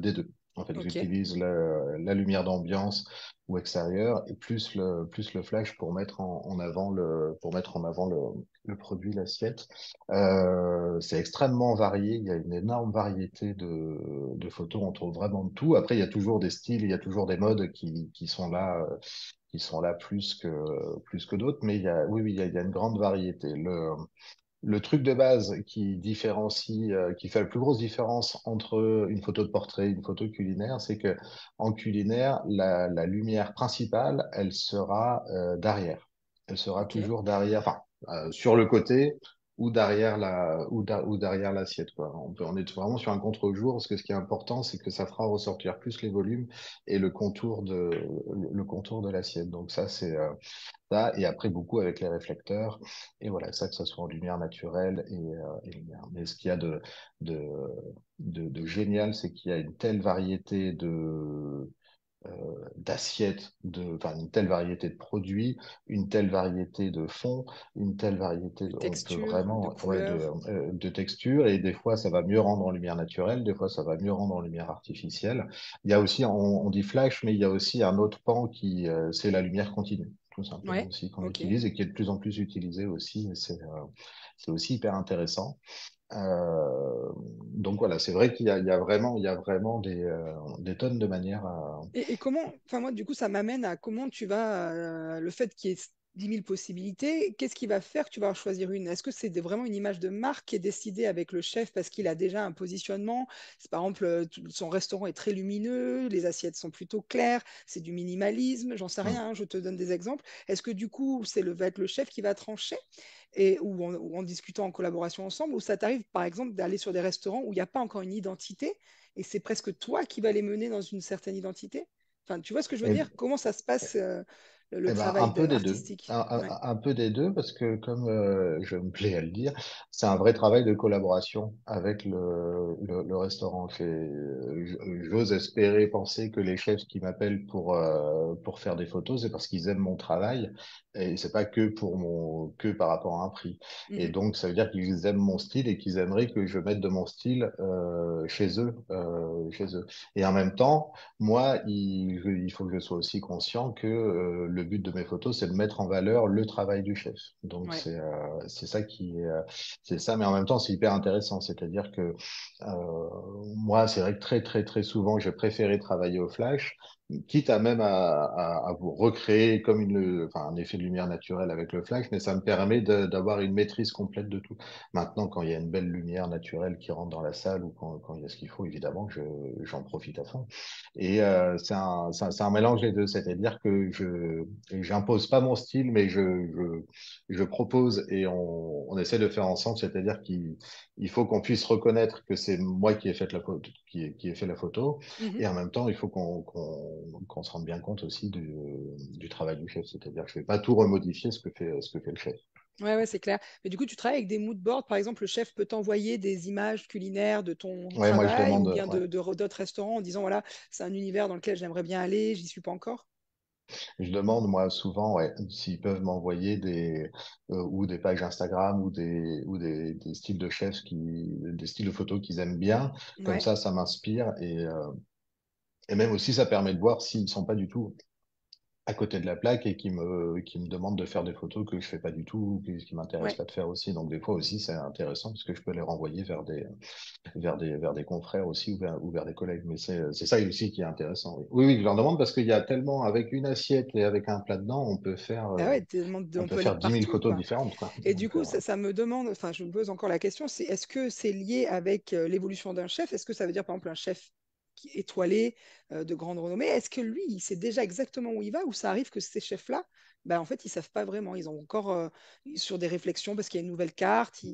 des deux. En fait, ok. j'utilise la lumière d'ambiance ou extérieure et plus le flash pour mettre pour mettre en avant le produit, l'assiette. C'est extrêmement varié. Il y a une énorme variété de photos. On trouve vraiment de tout. Après, il y a toujours des styles, il y a toujours des modes qui sont là plus que d'autres. Mais oui, oui, il y a une grande variété. Le truc de base qui fait la plus grosse différence entre une photo de portrait et une photo culinaire, c'est que en culinaire, la lumière principale, elle sera d'arrière. Elle sera Ok. toujours derrière, enfin, sur le côté ou derrière l'assiette, quoi. On est vraiment sur un contre-jour, parce que ce qui est important, c'est que ça fera ressortir plus les volumes et le contour de l'assiette. Donc ça, c'est ça, et après beaucoup avec les réflecteurs. Et voilà, ça, que ce soit en lumière naturelle et lumière. Mais ce qu'il y a de, de génial, c'est qu'il y a une telle variété d'assiettes, enfin, une telle variété de produits, une telle variété de fonds, une telle variété, De on peut texture, de vraiment, ouais, couleur. de textures, et des fois, ça va mieux rendre en lumière naturelle, des fois, ça va mieux rendre en lumière artificielle. Il y a aussi, on dit flash, mais il y a aussi un autre pan c'est la lumière continue, tout simplement Ouais, aussi, qu'on ok. utilise et qui est de plus en plus utilisé aussi, et c'est aussi hyper intéressant. Donc voilà, c'est vrai il y a vraiment des tonnes de manières à. Et comment, enfin moi du coup ça m'amène à comment tu vas, le fait qu'il y ait 10 000 possibilités, qu'est-ce qui va faire que tu vas en choisir une? Est-ce que c'est vraiment une image de marque qui est décidée avec le chef parce qu'il a déjà un positionnement? Par exemple, son restaurant est très lumineux, les assiettes sont plutôt claires, c'est du minimalisme, j'en sais Hmm. rien, hein, je te donne des exemples. Est-ce que du coup va être le chef qui va trancher ou en discutant en collaboration ensemble, ou ça t'arrive par exemple d'aller sur des restaurants où il n'y a pas encore une identité et c'est presque toi qui vas les mener dans une certaine identité? Enfin, tu vois ce que je veux dire? Et, Comment ça se passe, le Eh ben, travail un peu des deux. artistique? Ouais. Un peu des deux, parce que comme je me plais à le dire, c'est un vrai travail de collaboration avec le restaurant. J'ose espérer penser que les chefs qui m'appellent pour faire des photos, c'est parce qu'ils aiment mon travail et c'est pas que par rapport à un prix. Et Mhm. donc, ça veut dire qu'ils aiment mon style et qu'ils aimeraient que je mette de mon style chez eux. Et en même temps, moi, il faut que je sois aussi conscient que le but de mes photos, c'est de mettre en valeur le travail du chef. Donc Ouais. c'est ça c'est ça, mais en même temps, c'est hyper intéressant. C'est-à-dire que moi, c'est vrai que très souvent, j'ai préféré travailler au flash, quitte à même à vous recréer comme enfin, un effet de lumière naturelle avec le flash, mais ça me permet d'avoir une maîtrise complète de tout. Maintenant, quand il y a une belle lumière naturelle qui rentre dans la salle ou quand il y a ce qu'il faut, évidemment, j'en profite à fond. Et c'est un mélange des deux, c'est-à-dire que j'impose pas mon style, mais je propose et on essaie de faire ensemble, c'est-à-dire qu'il faut qu'on puisse reconnaître que c'est moi qui ai fait la photo, qui ai fait la photo, Mhm. et en même temps, il faut qu'on se rende bien compte aussi du travail du chef, c'est-à-dire que je vais pas tout remodifier ce que fait le chef. Ouais, ouais, c'est clair. Mais du coup, tu travailles avec des mood boards. Par exemple, le chef peut t'envoyer des images culinaires de ton Ouais, moi je travail ou demande, bien ouais. d'autres restaurants en disant, voilà, c'est un univers dans lequel j'aimerais bien aller, j'y suis pas encore. Je demande, moi, souvent, ouais, s'ils peuvent m'envoyer ou des pages Instagram des styles de chefs des styles de photos qu'ils aiment bien. Comme Ouais. ça m'inspire et même aussi, ça permet de voir s'ils sont pas du tout. à côté de la plaque et qui me demandent de faire des photos que je fais pas du tout, qui m'intéressent Ouais. pas de faire aussi. Donc des fois aussi c'est intéressant parce que je peux les renvoyer vers des confrères aussi ou vers des collègues. Mais c'est ça aussi qui est intéressant. Oui, oui, oui, je leur demande parce qu'il y a tellement avec une assiette et avec un plat dedans, Bah ouais, on on peut peut aller faire 10 000 partout, photos quoi. différentes, quoi. Et du Donc, coup, ça me demande, enfin, je me pose encore la question, c'est est-ce que c'est lié avec l'évolution d'un chef? Est-ce que ça veut dire, par exemple, un chef qui est étoilé, de grande renommée, est-ce que lui, il sait déjà exactement où il va, ou ça arrive que ces chefs-là, bah, en fait, ils savent pas vraiment, ils ont encore sur des réflexions parce qu'il y a une nouvelle carte.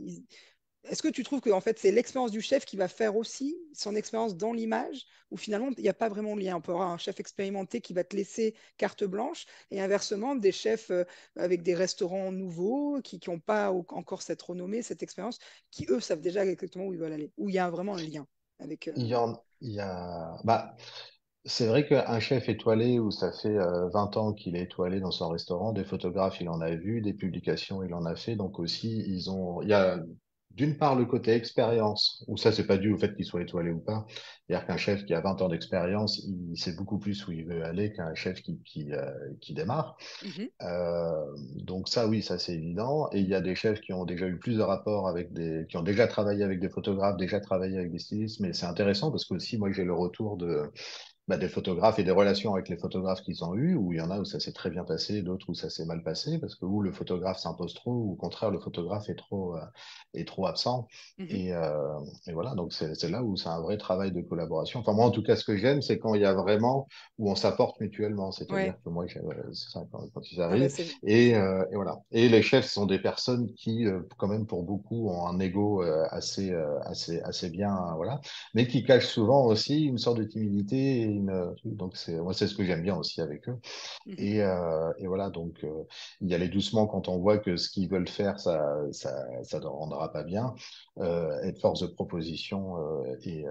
Est-ce que tu trouves que en fait, c'est l'expérience du chef qui va faire aussi son expérience dans l'image, ou finalement, il n'y a pas vraiment de lien? On peut avoir un chef expérimenté qui va te laisser carte blanche, et inversement, des chefs avec des restaurants nouveaux, qui n'ont pas encore cette renommée, cette expérience, qui eux savent déjà exactement où ils veulent aller, où il y a vraiment un lien avec. il y a, bah, c'est vrai qu'un chef étoilé où ça fait 20 ans qu'il est étoilé dans son restaurant, des photographes, il en a vu, des publications, il en a fait. Donc aussi, il y a d'une part le côté expérience, où ça, c'est pas dû au fait qu'il soit étoilé ou pas. C'est-à-dire qu'un chef qui a 20 ans d'expérience, il sait beaucoup plus où il veut aller qu'un chef qui démarre. Mhm, Donc ça, oui, ça c'est évident. Et il y a des chefs qui ont déjà eu plus de rapports qui ont déjà travaillé avec des photographes, déjà travaillé avec des stylistes. Mais c'est intéressant parce que aussi, moi, j'ai le retour des photographes et des relations avec les photographes qu'ils ont eus, où il y en a où ça s'est très bien passé, d'autres où ça s'est mal passé, parce que où le photographe s'impose trop, ou au contraire, le photographe est trop absent. mhm. Et, voilà, donc c'est là où c'est un vrai travail de collaboration. Enfin, moi, en tout cas, ce que j'aime, c'est quand il y a vraiment, où on s'apporte mutuellement, c'est-à-dire Ouais. que moi, c'est ça, quand ils Ah bah arrivent. c'est Et voilà. Et les chefs sont des personnes qui, quand même, pour beaucoup, ont un ego assez bien, voilà, mais qui cachent souvent aussi une sorte de timidité et donc moi c'est ce que j'aime bien aussi avec eux mhm. et voilà donc y aller doucement quand on voit que ce qu'ils veulent faire ça ne rendra pas bien, être force de proposition et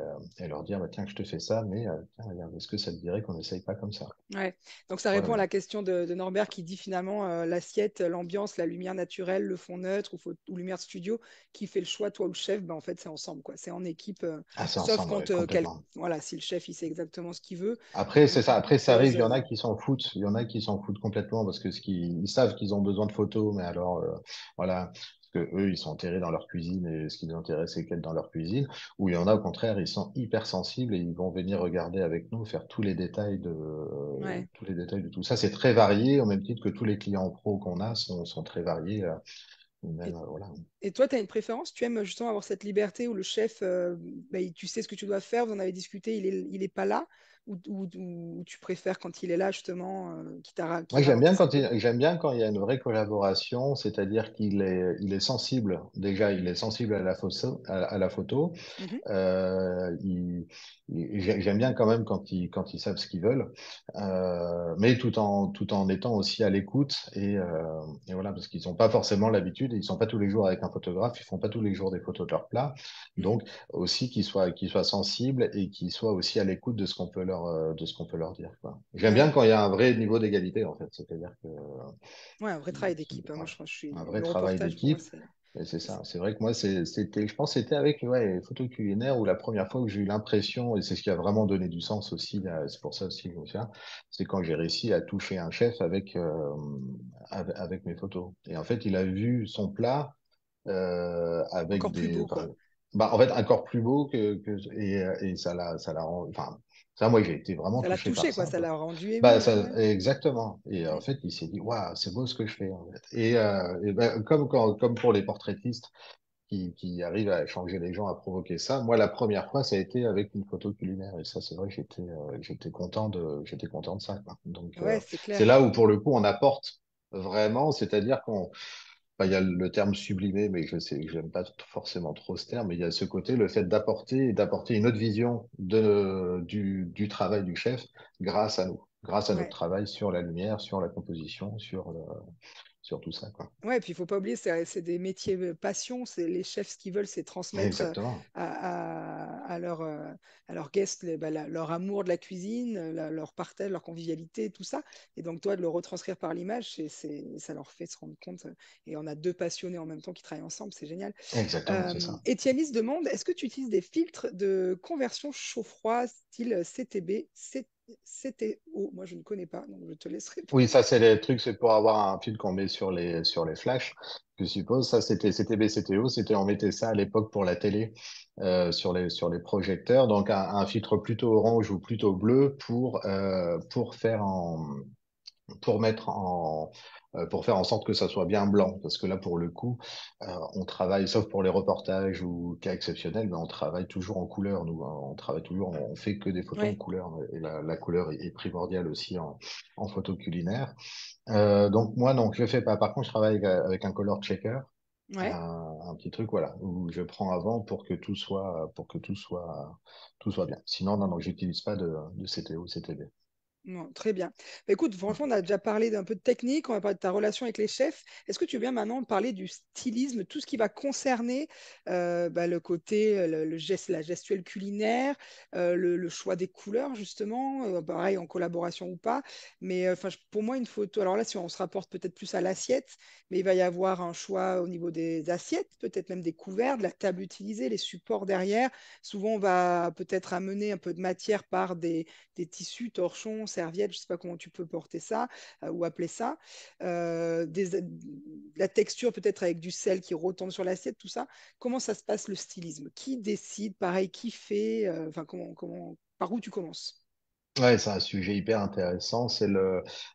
leur dire bah, tiens je te fais ça mais tiens, regarde, est-ce que ça te dirait qu'on n'essaye pas comme ça. Ouais. Donc ça Ouais, répond à ouais. la question de Norbert qui dit finalement l'assiette, l'ambiance, la lumière naturelle, le fond neutre ou lumière studio, qui fait le choix, toi ou le chef, ben, en fait c'est ensemble, quoi. C'est en équipe, Ah c'est sauf ensemble quand ouais, complètement. voilà, si le chef il sait exactement ce qu'il veut, Après, c'est ça. il Après, ça propose. arrive. Il y en a qui s'en foutent. Il y en a qui s'en foutent complètement parce que ils savent qu'ils ont besoin de photos, mais alors, voilà. Parce que eux, ils sont enterrés dans leur cuisine et ce qui les intéresse, c'est qu'être dans leur cuisine. Ou il y en a, au contraire, ils sont hyper sensibles et ils vont venir regarder avec nous, faire Ouais. tous les détails de tout ça. C'est très varié, au même titre que tous les clients pro qu'on a sont très variés. Même, Et, voilà. et toi, tu as une préférence? Tu aimes justement avoir cette liberté où le chef, tu sais ce que tu dois faire, vous en avez discuté, il est pas là, ou tu préfères quand il est là justement, qui Moi, ralentit un peu? j'aime bien quand il y a une vraie collaboration, c'est-à-dire il est sensible. Déjà, il est sensible à la photo. Mhm, Euh, J'aime bien quand même quand ils savent ce qu'ils veulent, mais tout en étant aussi à l'écoute et voilà, parce qu'ils n'ont pas forcément l'habitude, ils sont pas tous les jours avec un photographe, ils font pas tous les jours des photos de leur plat, mhm. donc aussi qu'ils soient sensibles et qu'ils soient aussi à l'écoute de ce qu'on peut de ce qu'on peut leur dire, quoi. J'aime bien Ouais. quand il y a un vrai niveau d'égalité en fait, c'est-à-dire que Ouais, un vrai travail d'équipe, hein. Moi, ouais, je suis un vrai le travail reportage pour moi, d'équipe. Et c'est c'est- ça. C'est vrai que moi, je pense que c'était avec ouais, les photos culinaires où la première fois où j'ai eu l'impression, et c'est ce qui a vraiment donné du sens aussi, c'est pour ça aussi que je me souviens, c'est quand j'ai réussi à toucher un chef avec mes photos. Et en fait, il a vu son plat avec encore plus beau, enfin, quoi. bah, en fait, encore plus beau et ça l'a enfin, ça, moi, j'ai été vraiment Ça l'a touché par touché, quoi. ça, Ça quoi. l'a rendu Bah, ému, ça, ouais. exactement. Et en Mm. fait, il s'est dit, waouh, c'est beau ce que je fais, en fait. Et ben, comme pour les portraitistes qui arrivent à changer les gens, à provoquer ça, moi, la première fois, ça a été avec une photo culinaire. Et ça, c'est vrai que j'étais content de ça, quoi. Donc, Ouais, c'est c'est clair. là où, pour le coup, on apporte vraiment, c'est-à-dire enfin, il y a le terme sublimé, mais je sais, j'aime pas forcément trop ce terme, mais il y a ce côté, le fait d'apporter une autre vision du travail du chef grâce à notre Ouais. travail sur la lumière, sur la composition, sur tout ça, quoi. Ouais, et puis il faut pas oublier, c'est des métiers passion. C'est les chefs, ce qu'ils veulent, c'est transmettre Exactement. à leurs guests leur amour de la cuisine, leur partage, leur convivialité, tout ça. Et donc toi, de le retranscrire par l'image, ça leur fait se rendre compte. Et on a deux passionnés en même temps qui travaillent ensemble, c'est génial. Exactement, c'est ça. Étienne se demande, est-ce que tu utilises des filtres de conversion chaud-froid style CTB, CTO. Moi, je ne connais pas, donc je te laisse Oui, répondre. ça, c'est les trucs, c'est pour avoir un fil qu'on met sur les flashs, je suppose. Ça, c'était BCTO, on mettait ça à l'époque pour la télé, sur les projecteurs. Donc, un filtre plutôt orange ou plutôt bleu pour faire pour mettre en, pour faire en sorte que ça soit bien blanc. Parce que là, pour le coup, on travaille, sauf pour les reportages ou cas exceptionnels, mais on travaille toujours en couleur, nous, hein. On travaille toujours, on fait que des photos en Oui, couleur. Et la couleur est primordiale aussi en photo culinaire. Donc moi, non, je fais pas. Par contre, je travaille avec un color checker, ouais. un petit truc, voilà, où je prends avant tout soit bien. Sinon, non, non, j'utilise pas de CTO, CTB. Non, très bien. Bah, écoute, franchement, on a déjà parlé d'un peu de technique, on va parler de ta relation avec les chefs. Est-ce que tu veux bien maintenant parler du stylisme, tout ce qui va concerner le côté, le geste, la gestuelle culinaire, le choix des couleurs, justement, pareil, en collaboration ou pas. Mais enfin, pour moi, une photo, alors là, si on se rapporte peut-être plus à l'assiette, mais il va y avoir un choix au niveau des assiettes, peut-être même des couverts, de la table utilisée, les supports derrière. Souvent, on va peut-être amener un peu de matière par des tissus, torchons, serviettes, je ne sais pas comment tu peux porter ça ou appeler ça. La texture peut-être avec du sel qui retombe sur l'assiette, tout ça. Comment ça se passe le stylisme? Qui décide? Pareil, qui fait? Enfin, par où tu commences? Ouais, c'est un sujet hyper intéressant.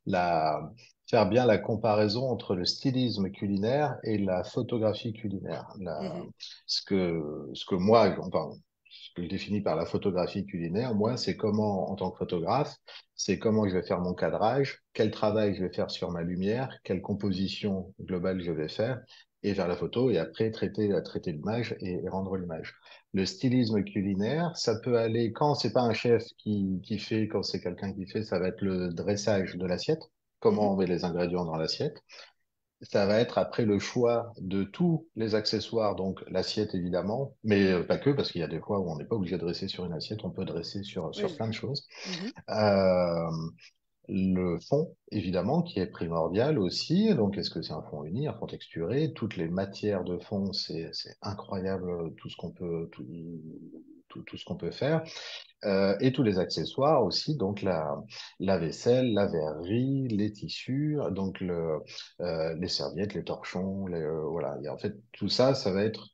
La, faire bien la comparaison entre le stylisme culinaire et la photographie culinaire. Mhm, Ce que moi, enfin, ce que je définis par la photographie culinaire, moi, c'est comment, en tant que photographe, c'est comment je vais faire mon cadrage, quel travail je vais faire sur ma lumière, quelle composition globale je vais faire, et faire la photo, et après traiter l'image et rendre l'image. Le stylisme culinaire, ça peut aller quand c'est pas un chef qui fait, quand c'est quelqu'un qui fait, ça va être le dressage de l'assiette, mhm, comment on met les ingrédients dans l'assiette. Ça va être après le choix de tous les accessoires, donc l'assiette évidemment, mais pas que, parce qu'il y a des fois où on n'est pas obligé de dresser sur une assiette, on peut dresser sur oui, plein de choses. mhm. Euh, le fond, évidemment, qui est primordial aussi. Donc, est-ce que c'est un fond uni, un fond texturé? Toutes les matières de fond, c'est incroyable tout ce qu'on peut, tout ce qu'on peut faire. Et tous les accessoires aussi, donc la vaisselle, la verrerie, les tissus, donc les serviettes, les torchons, voilà. Et en fait, tout ça, ça va être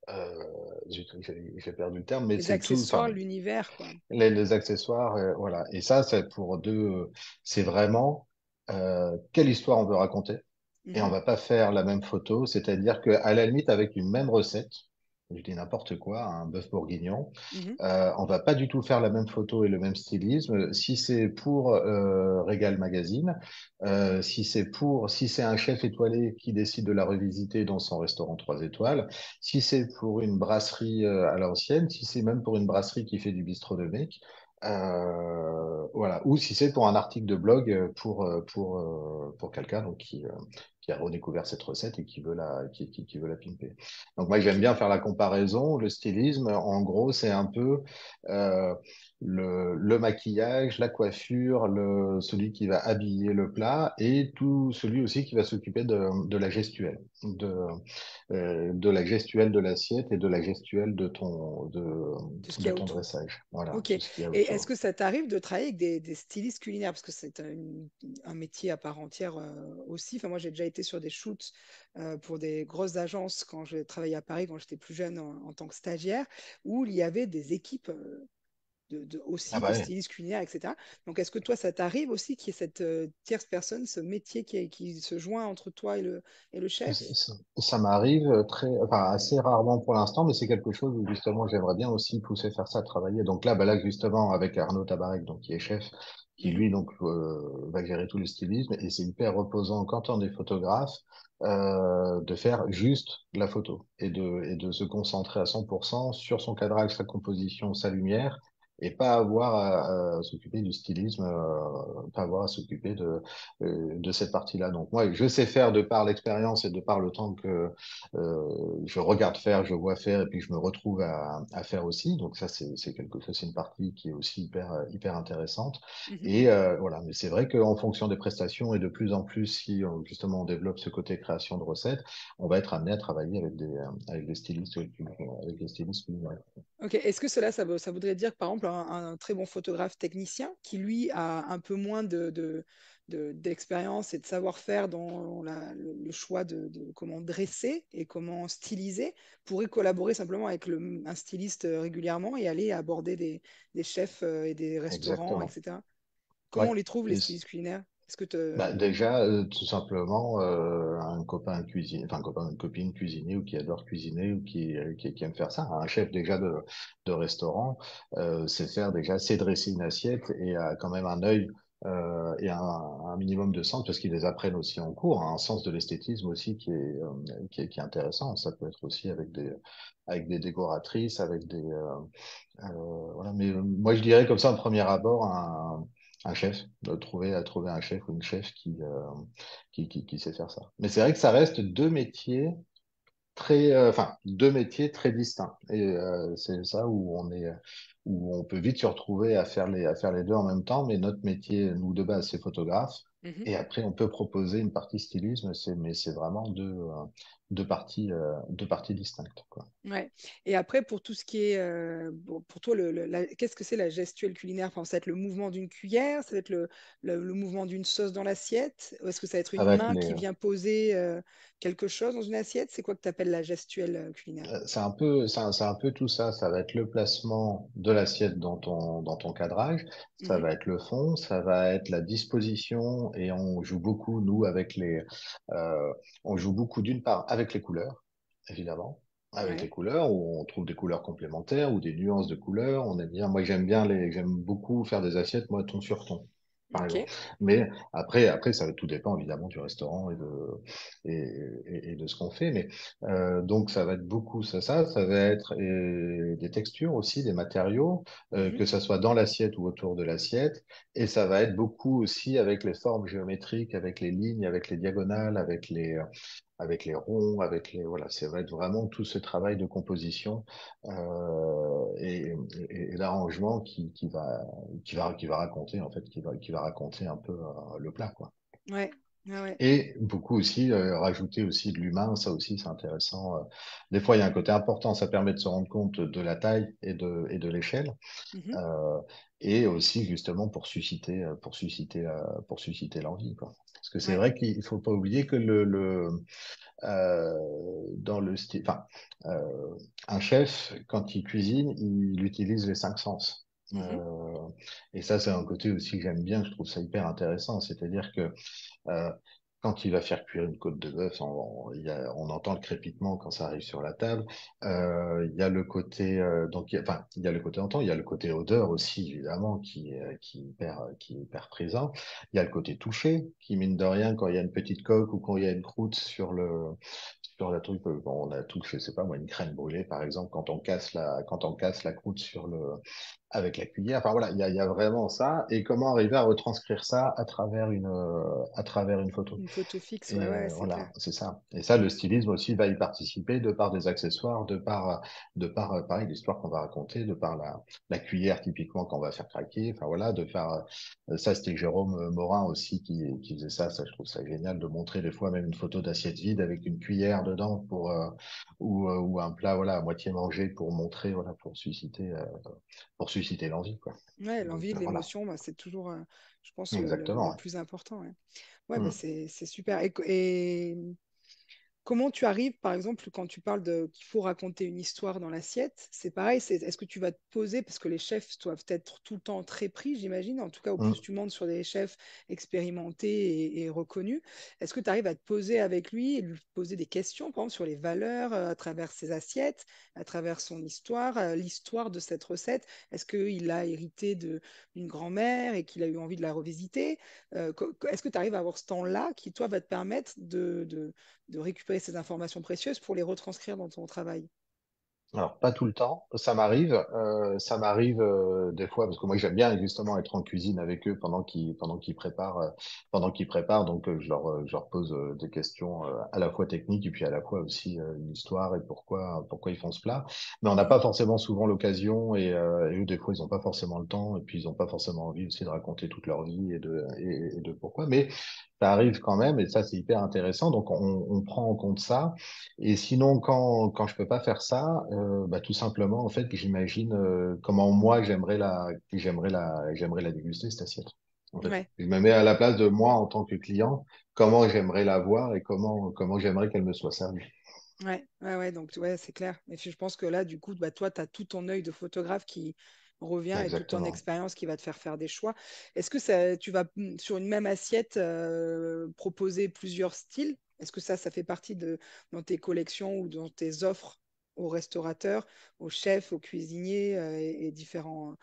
euh, j'ai perdu le terme, mais Les c'est tout, accessoires, enfin, l'univers, quoi. les accessoires, voilà. Et ça, c'est vraiment quelle histoire on veut raconter. Et on Mhm, va pas faire la même photo, c'est-à-dire que à la limite, avec une même recette, je dis n'importe quoi, un bœuf bourguignon, mhm, on va pas du tout faire la même photo et le même stylisme. Si c'est pour Régal Magazine, si c'est un chef étoilé qui décide de la revisiter dans son restaurant 3 étoiles, si c'est pour une brasserie à l'ancienne, si c'est même pour une brasserie qui fait du bistrot de mec, voilà. Ou si c'est pour un article de blog pour quelqu'un donc qui a redécouvert cette recette et qui veut la pimper. Donc moi ok. j'aime bien faire la comparaison. Le stylisme, en gros, c'est un peu euh, le maquillage, la coiffure, celui qui va habiller le plat et tout celui aussi qui va s'occuper de la gestuelle, de la gestuelle de l'assiette et de la gestuelle Tout ce qu'il de y a ton autour. dressage. Voilà, Ok. tout ce qu'il y a Et est-ce autour. que ça t'arrive de travailler avec des stylistes culinaires? Parce que c'est un métier à part entière aussi. Enfin, moi, j'ai déjà été sur des shoots pour des grosses agences quand je travaillais à Paris, quand j'étais plus jeune en tant que stagiaire, où il y avait des équipes Ah aussi bah de ouais. stylistes culinaires, etc. Donc, est-ce que toi, ça t'arrive aussi qu'il y ait cette tierce personne, ce métier qui se joint entre toi et le chef? Ça m'arrive enfin, assez rarement pour l'instant, mais c'est quelque chose où justement j'aimerais bien aussi pousser faire ça, travailler. Donc là, bah là justement avec Arnaud Tabarek, donc qui est chef, qui Mhm. lui donc va gérer tout le stylisme et c'est hyper reposant quand on est photographe de faire juste la photo et de se concentrer à 100% sur son cadrage, sa composition, sa lumière. Et pas avoir à s'occuper du stylisme, pas avoir à s'occuper de cette partie-là. Donc moi, je sais faire de par l'expérience et de par le temps que je regarde faire, je vois faire et puis je me retrouve à faire aussi. Donc ça, c'est quelque chose, c'est une partie qui est aussi hyper intéressante. Mhm. Et voilà, mais c'est vrai qu'en fonction des prestations et de plus en plus, si justement on développe ce côté création de recettes, on va être amené à travailler avec des stylistes, avec des stylistes. Ouais. Ok. Est-ce que cela, ça voudrait dire que, par exemple, exemple un très bon photographe technicien qui, lui, a un peu moins d'expérience et de savoir-faire dans le choix de comment dresser et comment styliser, pourrait collaborer simplement avec un styliste régulièrement et aller aborder des chefs et des restaurants, exactement. etc. Comment Ouais. on les trouve, les Et stylistes culinaires? Est-ce que bah, déjà, tout simplement, un copain cuisine, enfin, un copain, une copine cuisinier ou qui adore cuisiner ou qui aime faire ça. Un chef déjà de restaurant, c'est faire déjà, c'est dresser une assiette et a quand même un œil et un minimum de sens parce qu'ils les apprennent aussi en cours, hein, un sens de l'esthétisme aussi qui est intéressant. Ça peut être aussi avec des décoratrices, avec voilà. Mais moi, je dirais comme ça, en premier abord, un chef, trouver un chef ou une chef qui sait faire ça. Mais c'est vrai que ça reste deux métiers très distincts. Et c'est ça où on peut vite se retrouver à faire les deux en même temps. Mais notre métier, nous de base, c'est photographe. Mhm. Et après, on peut proposer une partie stylisme, mais c'est vraiment deux parties distinctes, quoi. Ouais. Et après, pour tout ce qui est, pour toi, qu'est-ce que c'est la gestuelle culinaire? Enfin, ça va être le mouvement d'une cuillère, ça va être le mouvement d'une sauce dans l'assiette, ou est-ce que ça va être Ça une va être main qui vient poser quelque chose dans une assiette? C'est quoi que tu appelles la gestuelle culinaire? c'est un peu tout ça. Ça va être le placement de l'assiette dans ton cadrage. Ça Mhm. va être le fond. Ça va être la disposition. Et on joue beaucoup, nous, on joue beaucoup d'une part avec les couleurs, évidemment. Avec les Ouais. couleurs, où on trouve des couleurs complémentaires ou des nuances de couleurs. Moi, j'aime beaucoup faire des assiettes, moi, ton sur ton, par Ok. exemple. Mais après, tout dépend évidemment du restaurant et de ce qu'on fait. Mais donc, ça va être beaucoup ça va être des textures aussi, des matériaux, Mhm. que ça soit dans l'assiette ou autour de l'assiette. Et ça va être beaucoup aussi avec les formes géométriques, avec les lignes, avec les diagonales, avec les ronds, voilà, ça va être vraiment tout ce travail de composition et d'arrangement qui va raconter en fait, qui va raconter un peu le plat, quoi. Ouais. Ouais, ouais. Et beaucoup aussi, rajouter aussi de l'humain, ça aussi c'est intéressant. Des fois, il y a un côté important, ça permet de se rendre compte de la taille et de l'échelle, Mhm. euh, et aussi justement pour susciter l'envie, quoi. Parce que c'est Ouais. vrai qu'il faut pas oublier que dans le style, enfin, un chef, quand il cuisine, il utilise les cinq sens. Mhm. Et ça, c'est un côté aussi que j'aime bien, je trouve ça hyper intéressant. C'est-à-dire que euh, quand il va faire cuire une côte de bœuf, on entend le crépitement quand ça arrive sur la table. Il y a le côté, donc, enfin, il y a le côté entend, il y a le côté odeur aussi, évidemment, qui est hyper présent. Il y a le côté toucher, qui mine de rien, quand il y a une petite coque ou quand il y a une croûte sur la truc, bon, on a tout, je sais pas moi, une crème brûlée, par exemple, quand on casse la croûte avec la cuillère. Enfin voilà, il y a vraiment ça. Et comment arriver à retranscrire ça à travers une photo. Une photo fixe, ouais, Et ouais, c'est clair. voilà, c'est ça. Et ça, le stylisme aussi va y participer de par des accessoires, de par pareil, l'histoire qu'on va raconter, de par la cuillère typiquement qu'on va faire craquer. Enfin voilà, de faire ça, c'était Jérôme Morin aussi qui faisait ça. Ça, je trouve ça génial de montrer des fois même une photo d'assiette vide avec une cuillère dedans ou un plat voilà à moitié mangé pour montrer voilà pour susciter l'envie quoi. Ouais, Donc l'envie, voilà, l'émotion, bah, c'est toujours, je pense, le exactement. plus important. Ouais, ouais, bah, Mm. c'est super. Et comment tu arrives, par exemple, quand tu parles de qu'il faut raconter une histoire dans l'assiette, c'est pareil, est-ce que tu vas te poser, parce que les chefs doivent être tout le temps très pris, j'imagine, en tout cas, au plus Mm. tu montes sur des chefs expérimentés et reconnus, est-ce que tu arrives à te poser avec lui et lui poser des questions, par exemple, sur les valeurs à travers ses assiettes, à travers son histoire, l'histoire de cette recette? Est-ce qu'il a hérité d'une grand-mère et qu'il a eu envie de la revisiter? Est-ce que tu arrives à avoir ce temps-là qui, toi, va te permettre de récupérer ces informations précieuses pour les retranscrire dans ton travail? Alors, pas tout le temps. Ça m'arrive des fois, parce que moi, j'aime bien justement être en cuisine avec eux pendant qu'ils préparent. Donc, je leur pose des questions à la fois techniques et puis à la fois aussi une histoire et pourquoi ils font ce plat. Mais on n'a Mhm. pas forcément souvent l'occasion et eux, des fois, ils n'ont pas forcément le temps et puis ils n'ont pas forcément envie aussi de raconter toute leur vie et de pourquoi. Mais ça arrive quand même, et ça, c'est hyper intéressant. Donc, on prend en compte ça. Et sinon, quand je peux pas faire ça, bah, tout simplement, en fait, j'imagine comment moi, j'aimerais la déguster, cette assiette. En fait, Ouais. je me mets à la place de moi en tant que client, comment j'aimerais la voir et comment j'aimerais qu'elle me soit servie. Ouais, ouais, ouais, donc ouais, c'est clair. Et puis, je pense que là, du coup, bah, toi, tu as tout ton œil de photographe qui revient et toute ton Exactement. expérience qui va te faire des choix. Est-ce que ça, tu vas sur une même assiette proposer plusieurs styles? Est-ce que ça fait partie dans tes collections ou dans tes offres aux restaurateurs, aux chefs, aux cuisiniers et différents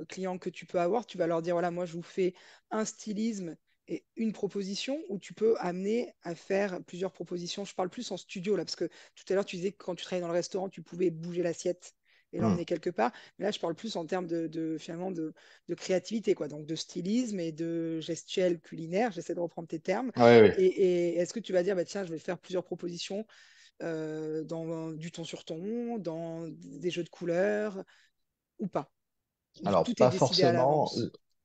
clients que tu peux avoir? Tu vas leur dire, voilà, moi, je vous fais un stylisme et une proposition ou tu peux amener à faire plusieurs propositions. Je parle plus en studio là, parce que tout à l'heure tu disais que quand tu travaillais dans le restaurant, tu pouvais bouger l'assiette et Hmm. l'emmener quelque part. Mais là, je parle plus en termes finalement de créativité, quoi. Donc de stylisme et de gestuelle culinaire. J'essaie de reprendre tes termes. Ouais, ouais. Et est-ce que tu vas dire, bah, tiens, je vais faire plusieurs propositions dans du ton sur ton, dans des jeux de couleurs ou pas? Ou Alors, tout est pas décidé à forcément. l'avance?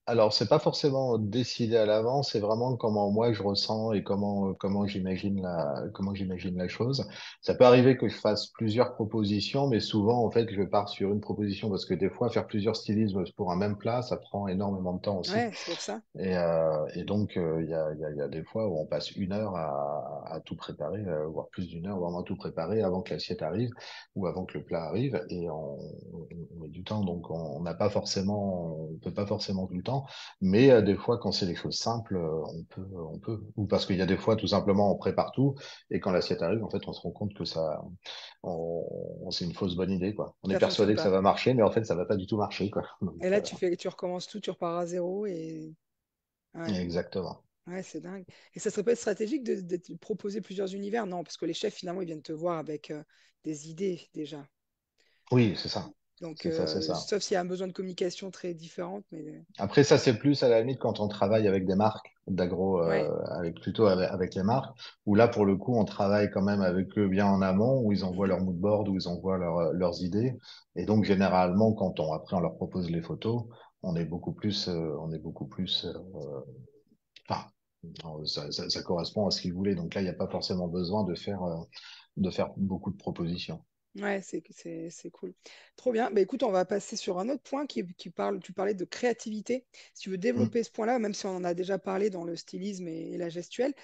Alors, c'est pas forcément décidé à l'avance, c'est vraiment comment moi je ressens et comment j'imagine la chose. Ça peut arriver que je fasse plusieurs propositions, mais souvent, en fait, je pars sur une proposition parce que des fois, faire plusieurs stylismes pour un même plat, ça prend énormément de temps aussi. Ouais, c'est pour ça. Et donc, il y a des fois où on passe une heure à tout préparer, voire plus d'une heure, vraiment à tout préparer avant que l'assiette arrive ou avant que le plat arrive. Et on met du temps, donc on n'a pas forcément, on peut pas forcément tout le temps. Mais des fois, quand c'est des choses simples, on peut. Ou parce qu'il y a des fois, tout simplement, on prépare tout et quand l'assiette arrive, en fait, on se rend compte que c'est une fausse bonne idée, quoi. On est Ça fonctionne persuadé que ça pas. va marcher, mais en fait, ça va pas du tout marcher, quoi. Et Donc, là, tu recommences tout, tu repars à zéro et ouais, exactement. ouais, c'est dingue. Et ça serait pas stratégique de proposer plusieurs univers? Non, parce que les chefs, finalement, ils viennent te voir avec des idées déjà. Oui, c'est ça. Donc, C'est ça, c'est ça. sauf s'il y a un besoin de communication très différente, mais Après, ça, c'est plus à la limite quand on travaille avec des marques d'agro, ouais. plutôt avec les marques, où là, pour le coup, on travaille quand même avec eux bien en amont, où ils envoient Mhm. leur mood board, où ils envoient leurs idées. Et donc, généralement, après, on leur propose les photos, on est beaucoup plus, enfin, ça correspond à ce qu'ils voulaient. Donc là, il n'y a pas forcément besoin de faire beaucoup de propositions. Ouais, c'est cool. Trop bien. Bah, écoute, on va passer sur un autre point tu parlais de créativité. Si tu veux Hmm. développer ce point-là, même si on en a déjà parlé dans le stylisme et la gestuelle,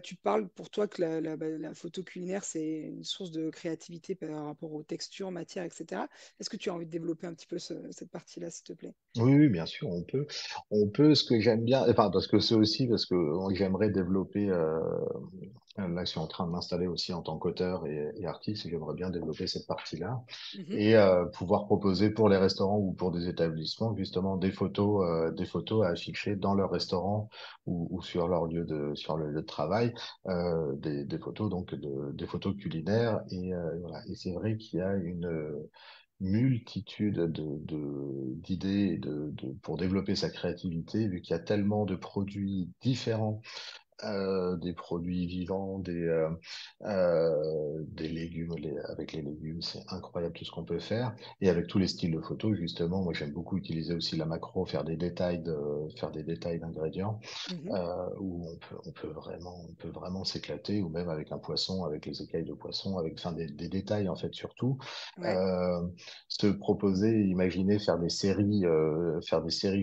tu parles pour toi que la photo culinaire, c'est une source de créativité par rapport aux textures, matières, etc. Est-ce que tu as envie de développer un petit peu cette partie-là, s'il te plaît? Oui, oui, bien sûr, on peut. On peut, ce que j'aime bien, enfin, parce que c'est aussi parce que j'aimerais développer, là, je suis en train de m'installer aussi en tant qu'auteur et artiste, et j'aimerais bien développer cette partie-là Mhm, et pouvoir proposer pour les restaurants ou pour des établissements, justement, des photos à afficher dans leur restaurant ou sur le lieu de travail, des photos, donc, des photos culinaires voilà. Et c'est vrai qu'il y a une, multitude d'idées pour développer sa créativité, vu qu'il y a tellement de produits différents, des produits vivants, des légumes. Avec les légumes, c'est incroyable tout ce qu'on peut faire. Et avec tous les styles de photos, justement, moi j'aime beaucoup utiliser aussi la macro, faire des détails d'ingrédients mhm. où on peut vraiment s'éclater, ou même avec un poisson, avec les écailles de poisson, avec enfin, des détails en fait surtout. Ouais, Euh, Se proposer, imaginer faire des séries